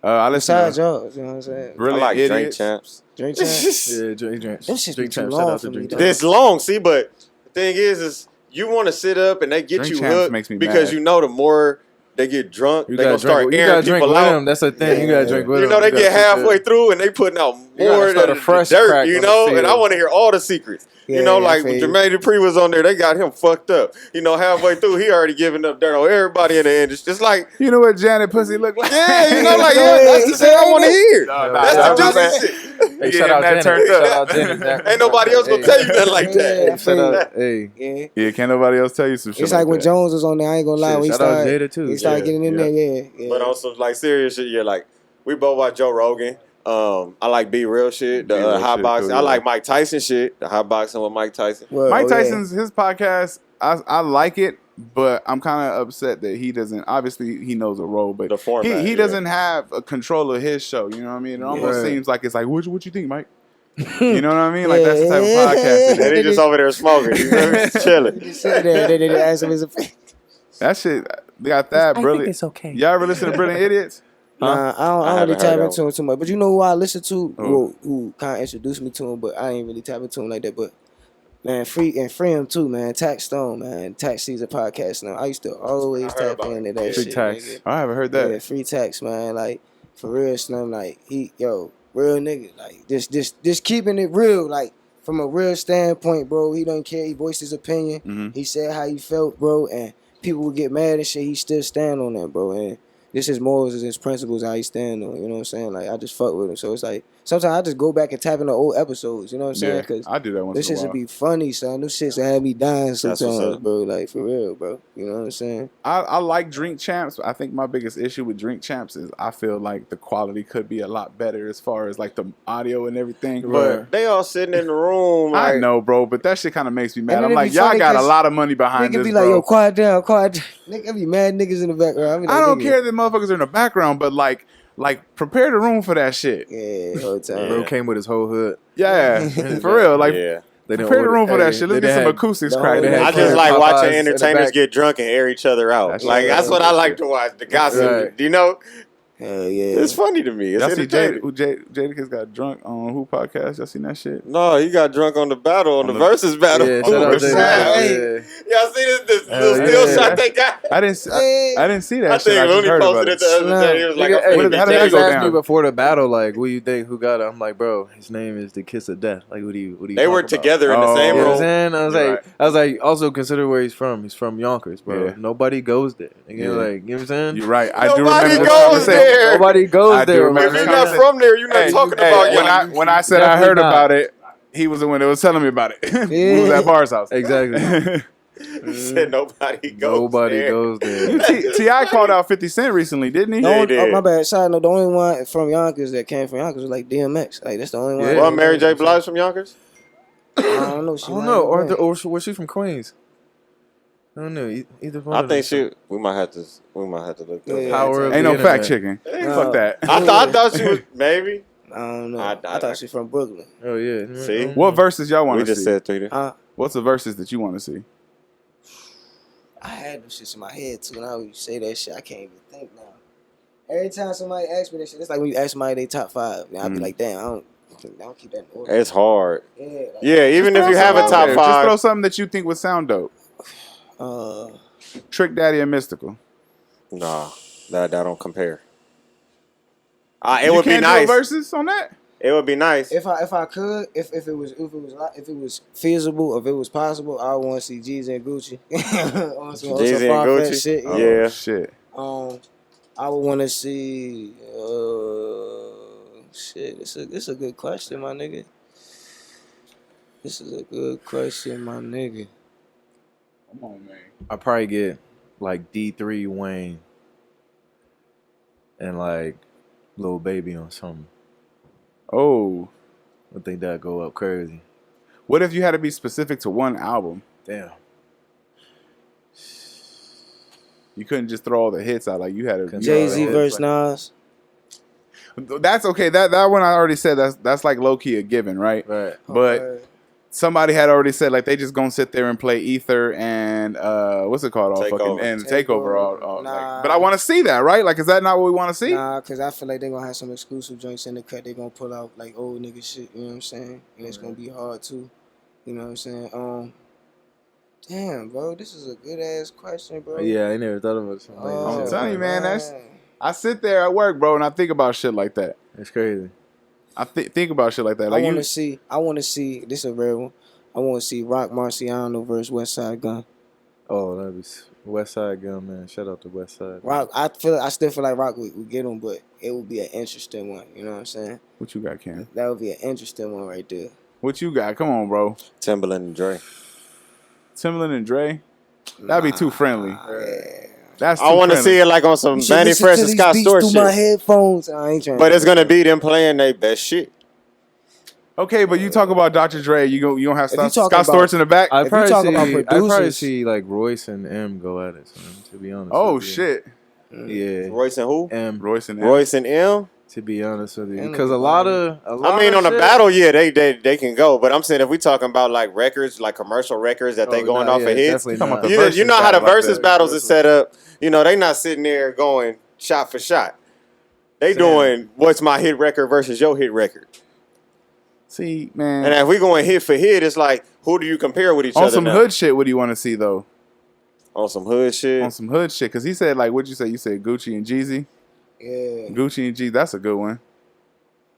I listen Besides to y'all, you know what I'm saying? I Brilliant like Drink Idiots. Champs. Drink Champ. Yeah, drink. Them shit be Drink too champ. long Shout out for to me, drink though. champ. This long, see, but the thing is you want to sit up and they get Drink you Champs hooked makes me because mad. you know the more they get drunk, You they gonna gotta start drink. You airing gotta drink people with out. them. That's the thing. You gotta drink with You them. know they get gotta halfway sit through and they putting out You gotta more start than a fresh the dirt, crack you on the know. And I field. want to hear all the secrets. Yeah, You know, yeah, I like feel when you. Jermaine Dupri was on there, they got him fucked up. You know, halfway through, he already giving up dirt on everybody in the industry. It's like, You know what Janet Pussy look like? yeah, you know, like Go yeah, ahead. that's He the shit I saying want to that? hear. No, That's nah, the I'm juicy saying- shit. Hey, Yeah, shout out that Janet. turned up. Shout out Janet. Ain't nobody else gonna tell you nothing like that. Yeah, Hey, shout out. feel Hey, Yeah. Yeah, can't nobody else tell you some shit. It's like when that. Jones was on there. I ain't gonna lie. Shit, When he shout out started, Jada, too. he started Yeah, getting in yeah. there. Yeah. But on some like serious shit, yeah, like we both watch Joe Rogan. I like Be Real shit, the Be Real hot shit, boxing. cool, I yeah. like Mike Tyson shit, the hot boxing with Mike Tyson. Well, Mike oh, yeah. Tyson's his podcast. I like it, but I'm kind of upset that he doesn't. Obviously, he knows a role, but The format, he yeah. doesn't have a control of his show. You know what I mean? It almost Right. seems like it's like, what you think, Mike? You know what I mean? Like that's the type of podcast it And is. he just over there smoking, you know, He chilling. just sitting there. They ask him his opinion. That shit. They got that brilliant. It's okay. Y'all ever listen to Brilliant Idiots? Nah, I I don't haven't really heard tap that into him too much. But you know who I listen to? Who? Who kind of introduced me to him, but I ain't really tap into him like that. But man, free him too, man. Tax Stone, man. Tax Season podcast now. I used to always I heard tap about into it. that Free shit. Tax. nigga. I haven't heard that. Yeah, free tax, man. Like for real, Slim. Like real nigga. Like just keeping it real. Like from a real standpoint, bro. He don't care. He voiced his opinion. Mhm. He said how he felt, bro. And people would get mad and shit. He still stand on that, bro. And this is morals, this is principles how he stand on. You know what I'm saying? Like I just fuck with him. So it's like sometimes I just go back and tap into old episodes. You know what I'm saying? Yeah, Because I do that once this in a shit while. should be funny, son. Them shits that had me dying what's sometimes, up. bro. Like for real, bro. You know what I'm saying? I like Drink Champs. I think my biggest issue with Drink Champs is I feel like the quality could be a lot better as far as like the audio and everything. But they all sitting in the room. I Like, know, bro, but that shit kind of makes me mad. And I'm then it like, be y'all funny got a 'cause lot of money behind Nigga this, be like, bro. yo, quiet down, quiet down. Nigga be mad niggas in the background. I don't care that motherfuckers are in the background, but like prepare the room for that shit. Yeah, whole time. Bro came with his whole hood. Yeah, for real. Like, yeah. They didn't prepare the order- room for hey, that shit. Let's they get some had- acoustics the cracked. whole- I Yeah. just like Popeyes watching in the entertainers back. get drunk and air each other out. That's Like, that's what I like to watch. The gossip. Right. You know? Hell yeah. It's funny to me. It's Y'all see entertaining. Jadakiss got drunk on Who podcast? Y'all seen that shit? No, he got drunk on the battle, on the versus battle. Yeah, Oh, shout out versus to battle. Jada. Y'all see this Hell little still yeah. shot they got? I didn't see that I shit. I think just Looney heard about posted it it. the other day. He was like, Nigga, I'm hey, finna be how did that niggas go Jada. asked me down? before the battle, like, what do you think? Who got it? I'm like, bro, his name is the Kiss of Death. Like, what do you They were talking about? together in the Oh. same You know what I'm room. saying? You're I was like, also consider where he's from. He's from Yonkers, bro. Yeah. Nobody goes there. Nigga, Yeah. like, you know what I'm saying? You're right. I do Nobody remember this goes conversation. there. Nobody goes I do there. remember If this you're not conversation. from there, you're not talking about young. when I said I Definitely heard not. about it, he was the one that was telling me about it. We was at Bar's house. Exactly. He said nobody goes Nobody there. goes there. T.I. called out 50 Cent recently, didn't he? The Yeah, only, he oh, did. my bad. Side note, the only one from Yonkers that came from Yonkers was like DMX. Like that's the only one. Yeah. Well, Mary J. Blige from Yonkers? I don't know. I don't know. Or was she from Queens? I don't know. Either one. I of them. think we might have to look that Yeah. up. Power of Ain't the no fact internet. checking. No. Fuck that. I thought she was maybe. I don't know. I- I thought she from Brooklyn. Oh yeah. See? What verses y'all want We to just see? said 3. What's the verses that you want to see? I had them shits in my head too. Now when you say that shit, I can't even think now. Every time somebody asks me that shit, it's like when you ask somebody they top 5. I'll be like, damn, I don't keep that in order. It's hard. Yeah. Like, Yeah, even if Throw you have a something top out there. Just throw 5. something that you think would sound dope. Trick Daddy and Mystical. Nah, that don't compare. It You would be can't do nice. verses on that. It would be nice. If I could, if it was feasible, if it was possible, I want to see Jeezy and Gucci on some Jeezy and far-fetched Gucci? shit. Oh, Yeah. shit. I would want to see. Shit, this a good question, my nigga. This is a good question, my nigga. Come on, man. I probably get like D3 Wayne and like Lil Baby on something. Oh. I think that'd go up crazy. What if you had to be specific to one album? Damn. You couldn't just throw all the hits out. Like you had to. Jay-Z Yeah, versus like- Nas. That's okay. That one I already said. That's like low key a given, right? Right. But somebody had already said like they just gonna sit there and play Ether and what's it called? All Takeover. fucking and Takeover. All Nah. like, but I want to see that, right? Like, is that not what we want to see? Nah, cause I feel like they gonna have some exclusive joints in the cut. They gonna pull out like old nigga shit. You know what I'm saying? And it's gonna be hard too. You know what I'm saying? Damn, bro, this is a good ass question, bro. Yeah, I never thought about something like I'm that. telling you, man, I sit there at work, bro, and I think about shit like that. It's crazy. I think about shit like that. Like I want to see. This is a rare one. I want to see Rock Marciano versus West Side Gun. Oh, that'd be West Side Gun, man. Shout out to West Side. Rock, I still feel like Rock would get him, but it would be an interesting one. You know what I'm saying? What you got, Ken? That would be an interesting one right there. What you got? Come on, bro. Timbaland and Dre. Timbaland and Dre. That'd be too friendly. Yeah. That's. I want to see it like on some You should Manny listen Fresh to and these Scott beats Storch through my shit. headphones. I ain't trying. But it's gonna be them playing their best shit. Okay, but you talk about Dr. Dre. You don't have If you Scott talking Storch in the back. I'd If you probably, talk about I'd probably producers- see like Royce and M go at it, son, to be honest. Oh with you. shit, Yeah. Royce and who? M, Royce and Royce and M. to be honest with you. M Because is a lot I of mean, on a shit- battle, yeah, they can go. But I'm saying if we talking about like records, like commercial records that they Oh, going nah, off yeah, of hits, definitely Talking about not. the you versus know how the battle, like versus the battles is versus- set up. You know, they not sitting there going shot for shot. They Sam. doing what's my hit record versus your hit record. See, man. And if we going hit for hit, it's like who do you compare with each on other some now? hood shit, what do you want to see though? On some hood shit. On some hood shit, because he said like, what'd you say? You said Gucci and Jeezy. Yeah. Gucci and Jeezy, that's a good one.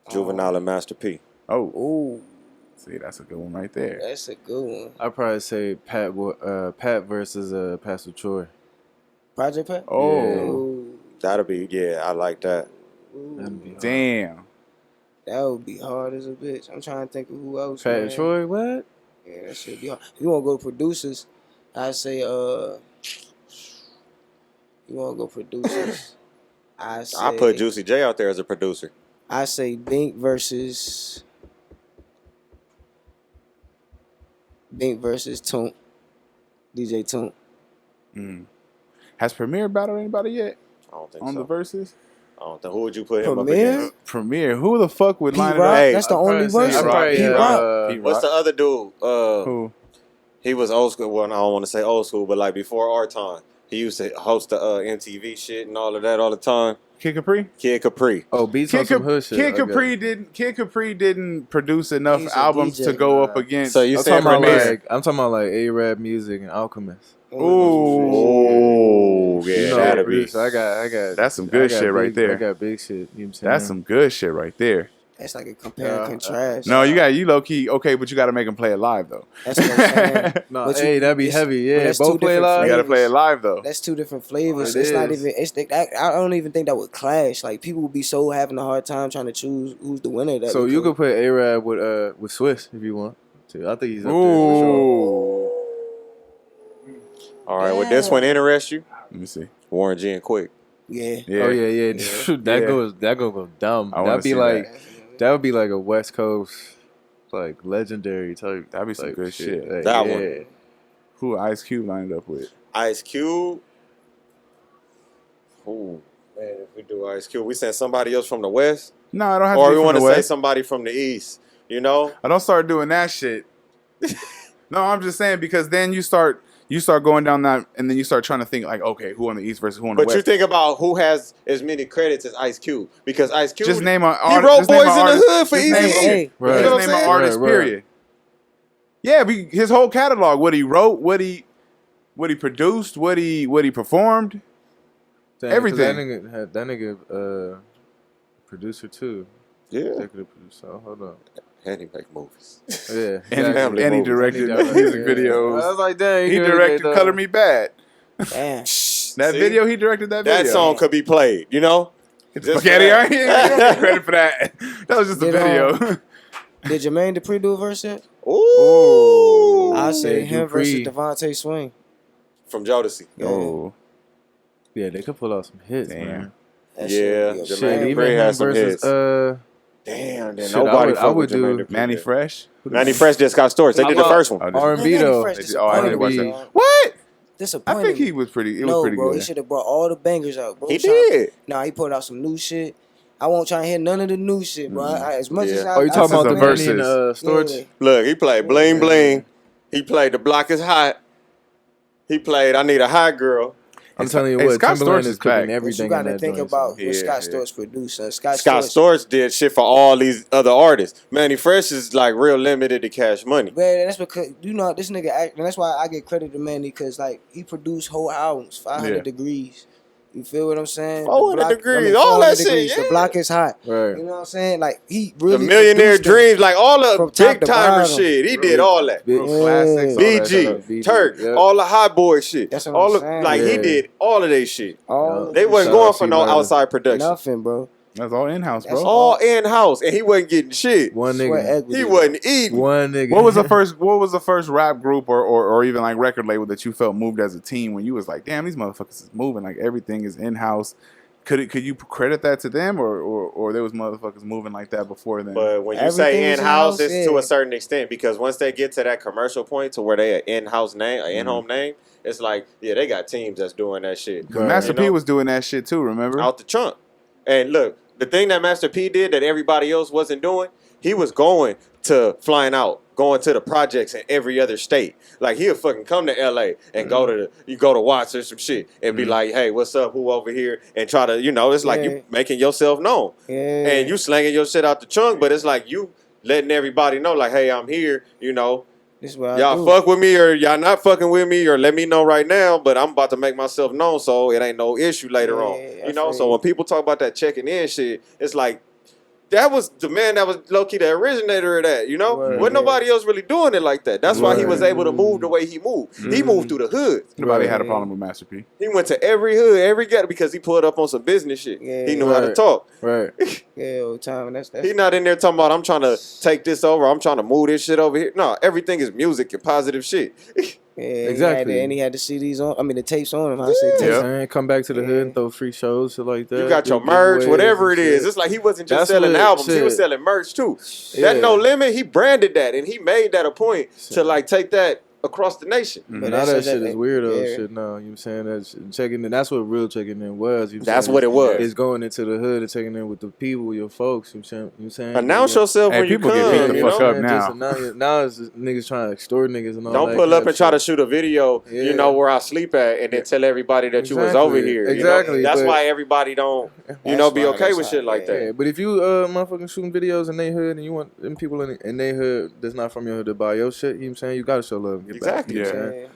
Juvenile and Master P. Oh, Ooh, see, that's a good one right there. that's a good one. I'd probably say Pat versus Pastor Troy. Project Pat. Oh, Ooh. That'll be, yeah, I like that. That'd be hard. Damn. That would be hard as a bitch. I'm trying to think of who else. Fat man. Troy, what? Yeah, that should be hard. If you want to go producers, I say you want to go producers. I put Juicy J out there as a producer. I say Bink versus Toon. DJ Toon. Has Premier battled anybody yet I don't think on so. the verses? I don't think. Who would you put him up Premier? against? Premier. Who the fuck would line it P-Rock, up? Hey, that's the I'd only probably say verse. P-Rock, P-Rock. P-Rock. What's the other dude? Who? He was old school. Well, I don't want to say old school, but like before our time. He used to host the MTV shit and all of that all the time. Kid Capri? Kid Capri. Oh, beats on some hood shit. Kid I got it. Capri didn't produce enough He's a albums DJ, to go man. up against. So you I'm saying talking, Premier? I'm talking about like A-Rap Music and Alchemist. Oh, yeah, You know, that'll be. producer, I got. That's some good shit right there. I got big shit. You know what I'm saying? That's some good shit right there. That's like a compare and contrast. No, you low key okay, but you got to make them play it live though. That's what I'm saying. No, But hey, you- that'd be it's- heavy. but Yeah, that's both two play different live. You got to play it live though. That's two different flavors. It It's not is. even. I don't even think that would clash. Like people would be so having a hard time trying to choose who's the winner. That So we you could put A-Rap with Swiss if you want to. I think he's up there for sure. Ooh. All right, would this one interest you? Let me see. Warren G and Quick. Yeah. Yeah. Oh yeah. That Yeah. goes go dumb. I wanna That'd be see like that. that would be like a West Coast like legendary type. That'd be some type good shit. Like, That yeah. one. Who Ice Cube lined up with? Ice Cube. Ooh, man, if we do Ice Cube, we send somebody else from the West, No, I don't have or to we be want from to the say West. somebody from the East. You know, I don't start doing that shit. No, I'm just saying because then you start going down that, and then you start trying to think like, okay, who on the East versus who on the but West. you think about who has as many credits as Ice Cube, because Ice Cube Just name an he artist. wrote just name Boys an in the artist. Hood for Just Easy name- E. Hey, Right. You know what Just I'm name an saying? artist. Right. Period. Yeah, his whole catalog, what he wrote, what he produced, what he performed. Damn, 'cause Everything. That nigga producer too. Yeah, Executive producer. Hold on. and he make movies. Yeah. Family And he movies. directed Yeah. music I videos. was like, dang. He directed Color Me Bad. Damn. That See? video, he directed that video. That song could be played. You know, just for Spaghetti, that. I ain't get credit for that. That was just a Did, video. Did Jermaine Dupri do a verse yet? Ooh, I say Yeah, him versus Dupree. Devontae Swing. from Jodeci. Oh, Yeah, they could pull out some hits, Damn. man. That Yeah, shit would be a Jermaine Shit, banger. Dupri even him has some versus hits. Damn, then Shit, nobody I fuck would with Jermaine do Dupri. Manny then. Fresh. Manny Fresh just got stories. They did the about first one. Oh, this- R&B Man, though. Fresh Oh, I disappointed didn't watch me, that. dog. What? I Disappointed think me. he was pretty. It No, was pretty bro, good. he should have brought all the bangers out, bro. He did. Nah, he put out some new shit. I won't try to hear none of the new shit, bro. As much as Yeah. I, Oh, you talking This about is the a Manny and versus. storage? Yeah. Look, he played Bling Bling. He played The Block is Hot. He played I Need a Hot Girl. I'm telling you Hey, what, Scott Timberland Storch is is back. cooking But everything you in got to that think joint, about so. what Yeah, Scott yeah. Storch produced. Scott Storch, Storch did shit for all these other artists. Manny Fresh is like real limited to Cash Money. man, that's because you know this nigga. And that's why I get credit to Manny because like he produced whole albums, 500 Yeah. degrees. You feel what I'm saying? 400 degrees, all that shit, The yeah. block is hot. Right. You know what I'm saying? Like he The really Millionaire produced them. Dreams, like all the From top big to timer bottom. shit. He did all that. Big Yeah. classics. all that BG, stuff. BG, Turk, yeah. all the hot boy shit. That's what all I'm the, saying. like he Yeah. did all of they shit. All Yeah. They wasn't Shout going out for to no Lana. outside production. nothing, bro. That's all in house, bro. All in house, and he wasn't getting shit. One Sweat nigga. equity. He wasn't eating. One nigga. What was the first rap group or even like record label that you felt moved as a team when you was like, damn, these motherfuckers is moving, like everything is in house. Could you credit that to them or there was motherfuckers moving like that before then? But when you Everything say is in-house, in-house, it's to yeah. a certain extent because once they get to that commercial point to where they an in-house name, an in-home name, it's like, yeah, they got teams that's doing that shit. Because Master You P know? was doing that shit too, remember? Out the trunk. And look, the thing that Master P did that everybody else wasn't doing, he was going to flying out, going to the projects in every other state. Like he'll fucking come to LA and go to Watts or some shit and be like, hey, what's up? Who over here? And try to, it's like Yeah. you making yourself known. Yeah. And you slanging your shit out the trunk, but it's like you letting everybody know, like, hey, I'm here, This is what I y'all do. fuck with me or y'all not fucking with me or let me know right now, but I'm about to make myself known so it ain't no issue later Yeah, on. I So feel when people talk about that checking in shit, it's like that was the man that was low-key the originator of that, you know? Wasn't nobody else really doing it like that. That's why he was able to move the way he moved. He moved through the hood. Nobody had a problem with Master P. He went to every hood, every ghetto, because he pulled up on some business shit. He knew how to talk. Right. Yeah, old time. That's He not in there talking about, I'm trying to take this over, I'm trying to move this shit over here. No, everything is music and positive shit. Yeah, exactly. And he had the CDs on. I mean, the tapes on him. I say tapes. And come back to the hood and throw free shows, shit like that. You got your merch, whatever it is. It's like he wasn't just selling albums; he was selling merch too. That No Limit, he branded that, and he made that a point to like take that across the nation. But now that shit is weirdo shit now. You know what I'm saying? That's checking in. That's what real checking in was. That's what it was. It's going into the hood and checking in with the people, your folks. You know what I'm saying? Announce yourself when you come. People get beat the fuck up now. Now it's just niggas trying to extort niggas and all that. Don't pull up and try to shoot a video, you know, where I sleep at, and then tell everybody that you was over here. Exactly. That's why everybody don't, be okay with shit like that. Yeah, but if you motherfucking shooting videos in they hood and you want them people in they hood that's not from your hood to buy your shit, you know what I'm saying? You gotta show love. Exactly.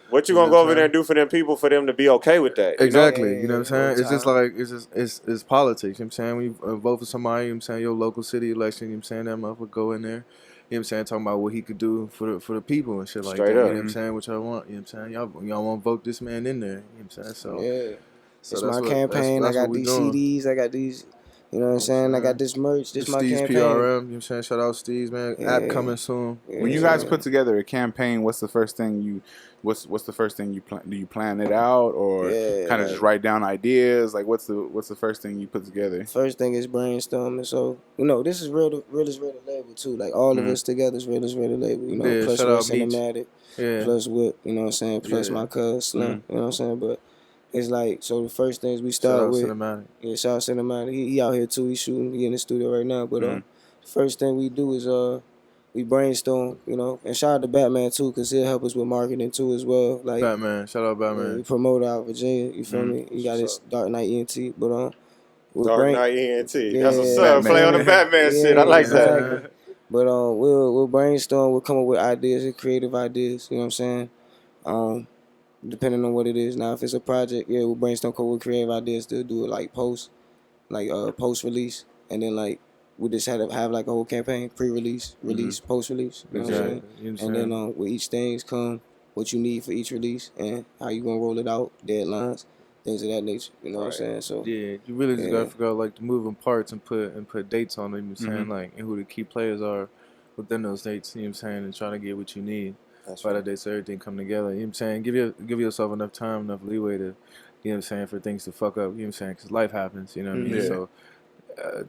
What you gonna go over there and do for them people for them to be okay with that? Exactly. You know what I'm saying? It's just like it's politics. You know what I'm saying? When you vote for somebody, you know what I'm saying, your local city election, you know what I'm saying, that motherfucker go in there. You know what I'm saying? Talking about what he could do for the people and shit like that. You know what I'm saying? What y'all want. You know what I'm saying? Y'all want to vote this man in there. You know what I'm saying? So it's my campaign. I got these CDs. I got these. You know what I'm saying? I got this merch. This my Steve's campaign. PRM, you know what I'm saying? Shout out Steve's, man. App coming soon. When you guys put together a campaign, what's the first thing you plan? Do you plan it out or kind of just write down ideas? Like what's the first thing you put together? First thing is brainstorming. So, this is real to label too. Like all of us together is real to label, you know, plus with cinematic. Plus with, you know what I'm saying, plus my cuz Slim, you know what I'm saying? But it's like, so the first things we start with. Cinematic. Yeah, shout out Cinematic. He out here too. He shooting. He in the studio right now. But first thing we do is we brainstorm, you know, and shout out to Batman too, cause he'll help us with marketing too as well. Like Batman, shout out Batman. We promote out Virginia. You feel me? He got his Dark Knight ENT, but Dark Knight ENT. That's what's up. Play on the Batman shit. I like that. But we'll brainstorm. We'll come up with ideas and creative ideas. You know what I'm saying? Depending on what it is. Now, if it's a project, we'll brainstorm, come up with creative ideas to do it like post release, and then like we just had to have like a whole campaign, pre-release, release, post-release. You know what I'm saying? And then with each things come what you need for each release and how you gonna roll it out, deadlines, things of that nature. You know what I'm saying? So you really just gotta figure out like the moving parts and put dates on them. You know what I'm saying? Like, and who the key players are within those dates. You know what I'm saying? And trying to get what you need. By that day, so everything come together. You know what I'm saying? Give yourself enough time, enough leeway to, you know what I'm saying, for things to fuck up. You know what I'm saying? Because life happens. You know what I mean? So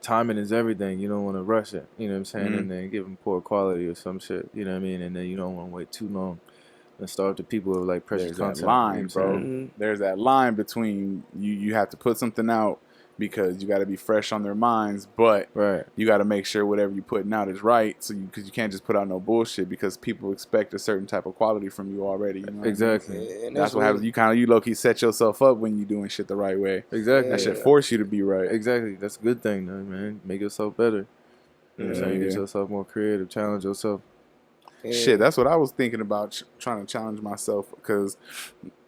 timing is everything. You don't want to rush it. You know what I'm saying? And then give them poor quality or some shit. You know what I mean? And then you don't want to wait too long and start the people with like precious content. That line, you know bro. There's that line between you have to put something out because you got to be fresh on their minds, but you got to make sure whatever you're putting out is right. So because you can't just put out no bullshit because people expect a certain type of quality from you already. You know exactly. That's what happens. You low key set yourself up when you're doing shit the right way. Exactly. That shit force you to be right. Exactly. That's a good thing, though, man. Make yourself better. You know what I'm saying? Get yourself more creative. Challenge yourself. Shit, that's what I was thinking about, trying to challenge myself, because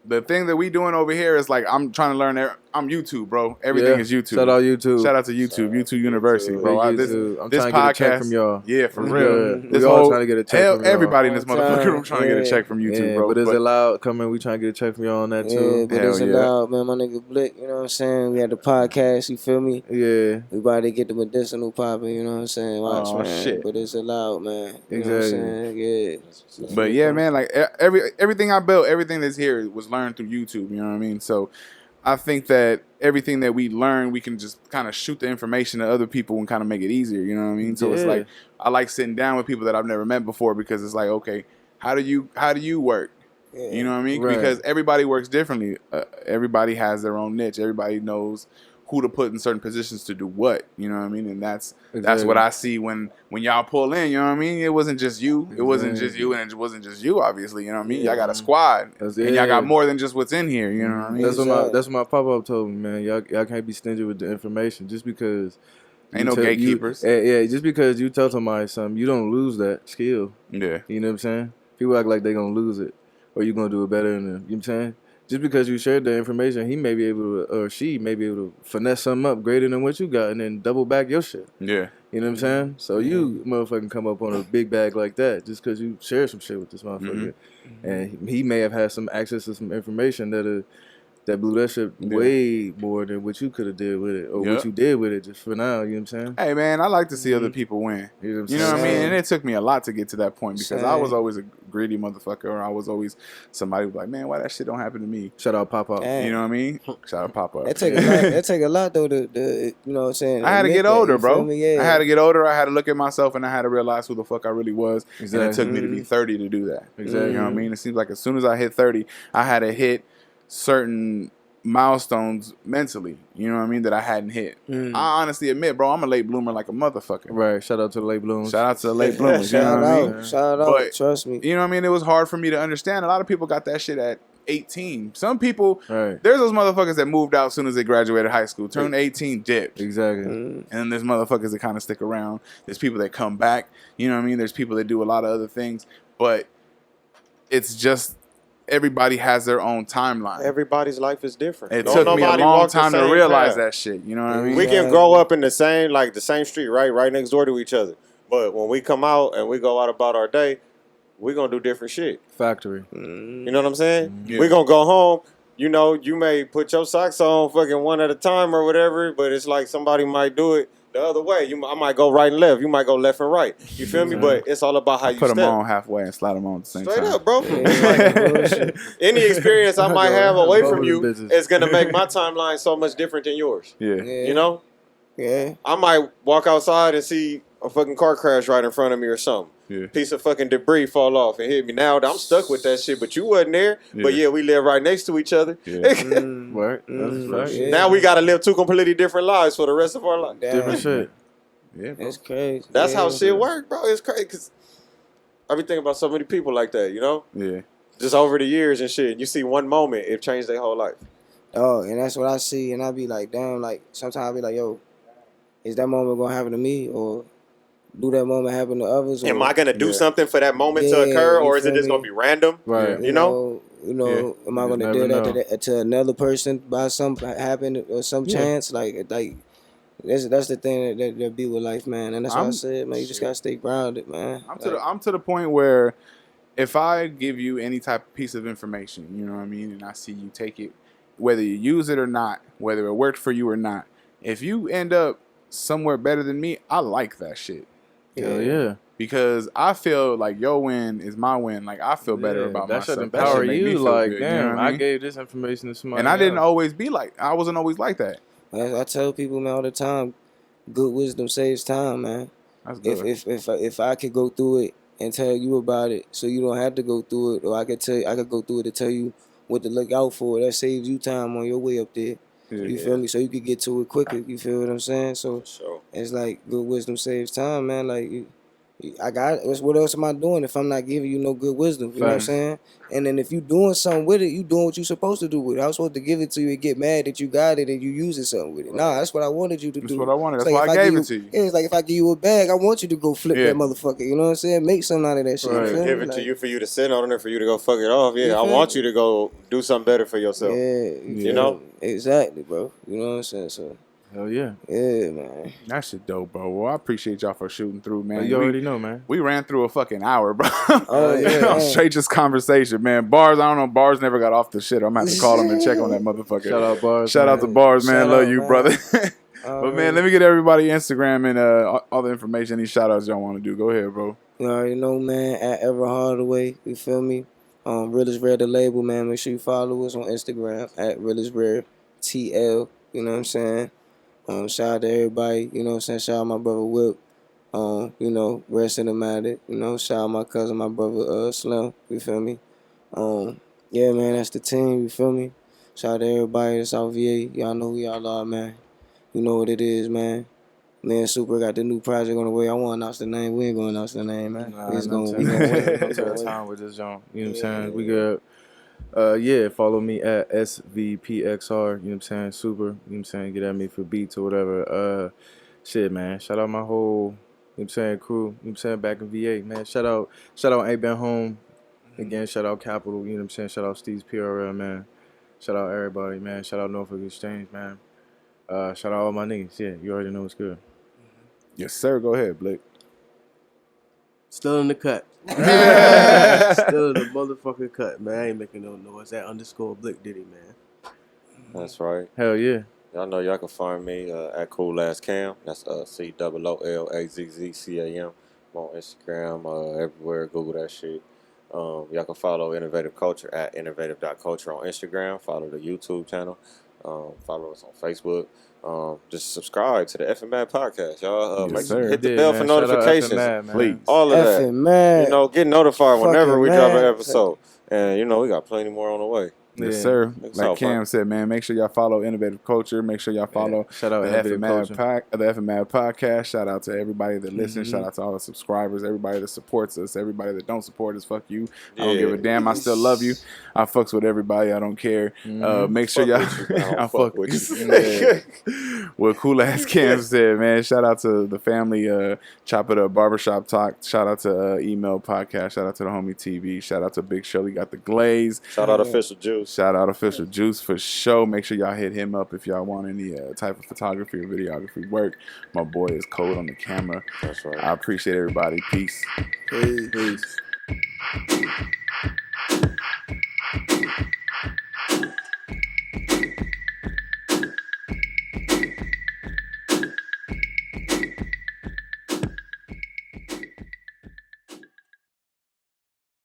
the thing that we doing over here is like I'm trying to learn. I'm YouTube, bro. Everything is YouTube. Shout out YouTube. Shout out to YouTube. YouTube University, bro. I'm this trying to podcast, get a check from y'all. Yeah, for real. We all trying to get a check from y'all. Everybody in this motherfucker room trying to get a check from YouTube, bro. But it's allowed. Come in, we trying to get a check from y'all on that too. Yeah, but it's allowed, man. My nigga Blick, you know what I'm saying? We had the podcast, you feel me? Yeah. We about to get the medicinal popping, you know what I'm saying? Watch, man. Shit. But it's allowed, man. You know what I'm saying? Yeah. But yeah, man, like everything I built, everything that's here was learned through YouTube, you know what I mean? So I think that everything that we learn, we can just kind of shoot the information to other people and kind of make it easier, you know what I mean? So it's like, I like sitting down with people that I've never met before, because it's like, okay, how do you work? Yeah. You know what I mean? Right. Because everybody works differently. Everybody has their own niche. Everybody knows who to put in certain positions to do what, you know what I mean? And that's what I see when y'all pull in, you know what I mean? It wasn't just you. It wasn't just you, and it wasn't just you, obviously, you know what I mean? Y'all got a squad, and y'all got more than just what's in here, you know what I mean? That's what my pop-up told me, man. Y'all can't be stingy with the information just because... Ain't no gatekeepers. Just because you tell somebody something, you don't lose that skill. Yeah. You know what I'm saying? People act like they gonna lose it, or you gonna do it better than them. You know what I'm saying? just because you shared the information, he may be able to, or she may be able to finesse something up greater than what you got and then double back your shit. Yeah. You know what I'm saying? So you motherfucking come up on a big bag like that just because you share some shit with this motherfucker. And he may have had some access to some information that blew that shit way more than what you could have did with it or what you did with it just for now. You know what I'm saying? Hey, man, I like to see other people win. You know what I mean? And it took me a lot to get to that point because I was always a greedy motherfucker, or I was always somebody who was like, man, why that shit don't happen to me? Shout out Pop Up. You know what I mean? Shout out Pop Up. That take a lot. That take a lot though. You know what I'm saying? I had to get older, bro. Yeah. I had to get older. I had to look at myself and I had to realize who the fuck I really was. Exactly. And it took me to be 30 to do that. Exactly. You know what I mean? It seems like as soon as I hit 30, I had to hit certain milestones mentally, you know what I mean, that I hadn't hit. I honestly admit, bro, I'm a late bloomer like a motherfucker. Right. Shout out to the late bloomers. Shout out to the late bloomers, you know what I mean? Shout out, But, trust me. You know what I mean? It was hard for me to understand. A lot of people got that shit at 18. Some people, Right. there's those motherfuckers that moved out as soon as they graduated high school, turned 18, dipped. Exactly. And then there's motherfuckers that kind of stick around. There's people that come back, you know what I mean? There's people that do a lot of other things, but it's just everybody has their own timeline. Everybody's life is different. It took me a long time to realize that shit. You know what I mean? We can grow up in the same street, right next door to each other. But when we come out and we go out about our day, we're going to do different shit. Factory. You know what I'm saying? Yeah. We're going to go home. You know, you may put your socks on fucking one at a time or whatever, but it's like somebody might do it the other way. I might go right and left. You might go left and right. You feel me? But it's all about how you put step. them on halfway and slide them on at the same Straight time. up, bro. Any experience I might have away from you is going to make my timeline so much different than yours. Yeah. You know? Yeah. I might walk outside and see a fucking car crash right in front of me or something. Yeah. Piece of fucking debris fall off and hit me. Now I'm stuck with that shit, but you wasn't there. But yeah, we live right next to each other. Yeah. Right. That's right. Yeah. Now we got to live two completely different lives for the rest of our life. Different shit. Yeah, bro. It's crazy. That's how shit work, bro. It's crazy because I be thinking about so many people like that, you know? Yeah. Just over the years and shit. You see one moment, it changed their whole life. Oh, and that's what I see, and I be like, damn, like, sometimes I be like, yo, is that moment gonna happen to me, or do that moment happen to others? Or, Am I going to do something for that moment to occur, or is it just going to be random? Right. You know? Am I You gonna never do that know. to another person by some happen or some chance? Like that's the thing that be with life, man. And that's what I said, man. You just gotta stay grounded, man. I'm to the point where if I give you any type of piece of information, you know what I mean, and I see you take it, whether you use it or not, whether it worked for you or not, if you end up somewhere better than me, I like that shit. Hell yeah. Because I feel like your win is my win. Like, I feel better about that myself. should That empower make me you. feel Like, good, damn, you know what I mean? gave this information to somebody And I didn't else. always be like, I wasn't always like that. I tell people, man, all the time, good wisdom saves time, man. That's good. If I could go through it and tell you about it, so you don't have to go through it, or I could go through it to tell you what to look out for. That saves you time on your way up there. You feel me? So you could get to it quicker. You feel what I'm saying? So it's like good wisdom saves time, man. Like what else am I doing if I'm not giving you no good wisdom? You know what I'm saying? And then if you doing something with it, you doing what you supposed to do with it. I was supposed to give it to you and get mad that you got it and you using something with it. Nah, that's what I wanted you to do. That's what I wanted. It's That's like why if I gave give it to you. Yeah, it's like if I give you a bag, I want you to go flip that motherfucker. You know what I'm saying? Make something out of that shit. Right. You feel Give me? it to Like, you for you to sit on it, for you to go fuck it off. Yeah, I feel want me? you to go do something better for yourself. Yeah, You know? Exactly, bro. You know what I'm saying? So, Hell yeah. yeah, man. That shit dope, bro. Well, I appreciate y'all for shooting through, man. You already know, man. We ran through a fucking hour, bro. Oh, yeah. Straight just conversation, man. Bars, I don't know. Bars never got off the shit. I'm gonna have to call him and check on that motherfucker. Shout out Bars. Shout out to Bars, man. Shout Love out, you, man. brother. But man, let me get everybody Instagram and all the information, any shout outs y'all want to do. Go ahead, bro. You already know, man. At Era Hardaway, you feel me? Realest Rare the label, man. Make sure you follow us on Instagram at Realest Rare TL. You know what I'm saying? Shout out to everybody. You know what I'm saying? Shout out my brother Whip. You know, Rare Cinematic. You know, shout out my cousin, my brother Slim. You feel me? Yeah, man, that's the team. You feel me? Shout out to everybody that's out VA. Y'all know who y'all are, man. You know what it is, man. Man, Super got the new project on the way. I want to announce the name. We ain't going to announce the name, man. Nah, We just no gonna time. wait. No time with this joint. You know what I'm saying? We good. Yeah, follow me at SVPXR. You know what I'm saying? Super. You know what I'm saying? Get at me for beats or whatever. Shit, man. Shout out my whole, you know what I'm saying, crew. You know what I'm saying? Back in VA, man. Shout out Ain't Been Home. Again, shout out Capital. You know what I'm saying? Shout out Steve's PRL, man. Shout out everybody, man. Shout out Norfolk Exchange, man. Shout out all my niggas. Yeah, you already know what's good. Yes, sir. Go ahead, Blick. Still in the cut. Still in the motherfucking cut, man. I ain't making no noise. That underscore Blick Diddy, man. That's right. Hell yeah. Y'all know y'all can find me at Cool Ass Cam. That's COOLAZZCAM. I'm on Instagram, everywhere. Google that shit. Y'all can follow Innovative Culture at innovative.culture on Instagram. Follow the YouTube channel. Follow us on Facebook. Just subscribe to the FMAD podcast, y'all. Yes, sir. Hit the bell for man. Shout out notifications. FMAD, man. Please. All of that. Man. You know, get notified whenever Fucking we drop an man. episode. And, you know, we got plenty more on the way. Yes, Yeah. sir. It's Like all Cam fun. said, man, make sure y'all follow Innovative Culture. Make sure y'all follow Shout out the Innovative the FMAD podcast. Shout out to everybody that listens. Mm-hmm. Shout out to all the subscribers, everybody that supports us, everybody that don't support us. Fuck you. I don't Yeah. give a damn. I still love you. I fucks with everybody. I don't care. Make sure y'all. Fuck with you, man. I I don't fuck fuck with you. What Cool Ass Cam said, man. Shout out to the family. Chop It Up Barbershop Talk. Shout out to Email Podcast. Shout out to the Homie TV. Shout out to Big Shirley Got the Glaze. Shout out Official Juice. Shout out Official Juice for show. Make sure y'all hit him up if y'all want any type of photography or videography work. My boy is cold on the camera. That's right. I appreciate everybody. Peace. Peace. Peace.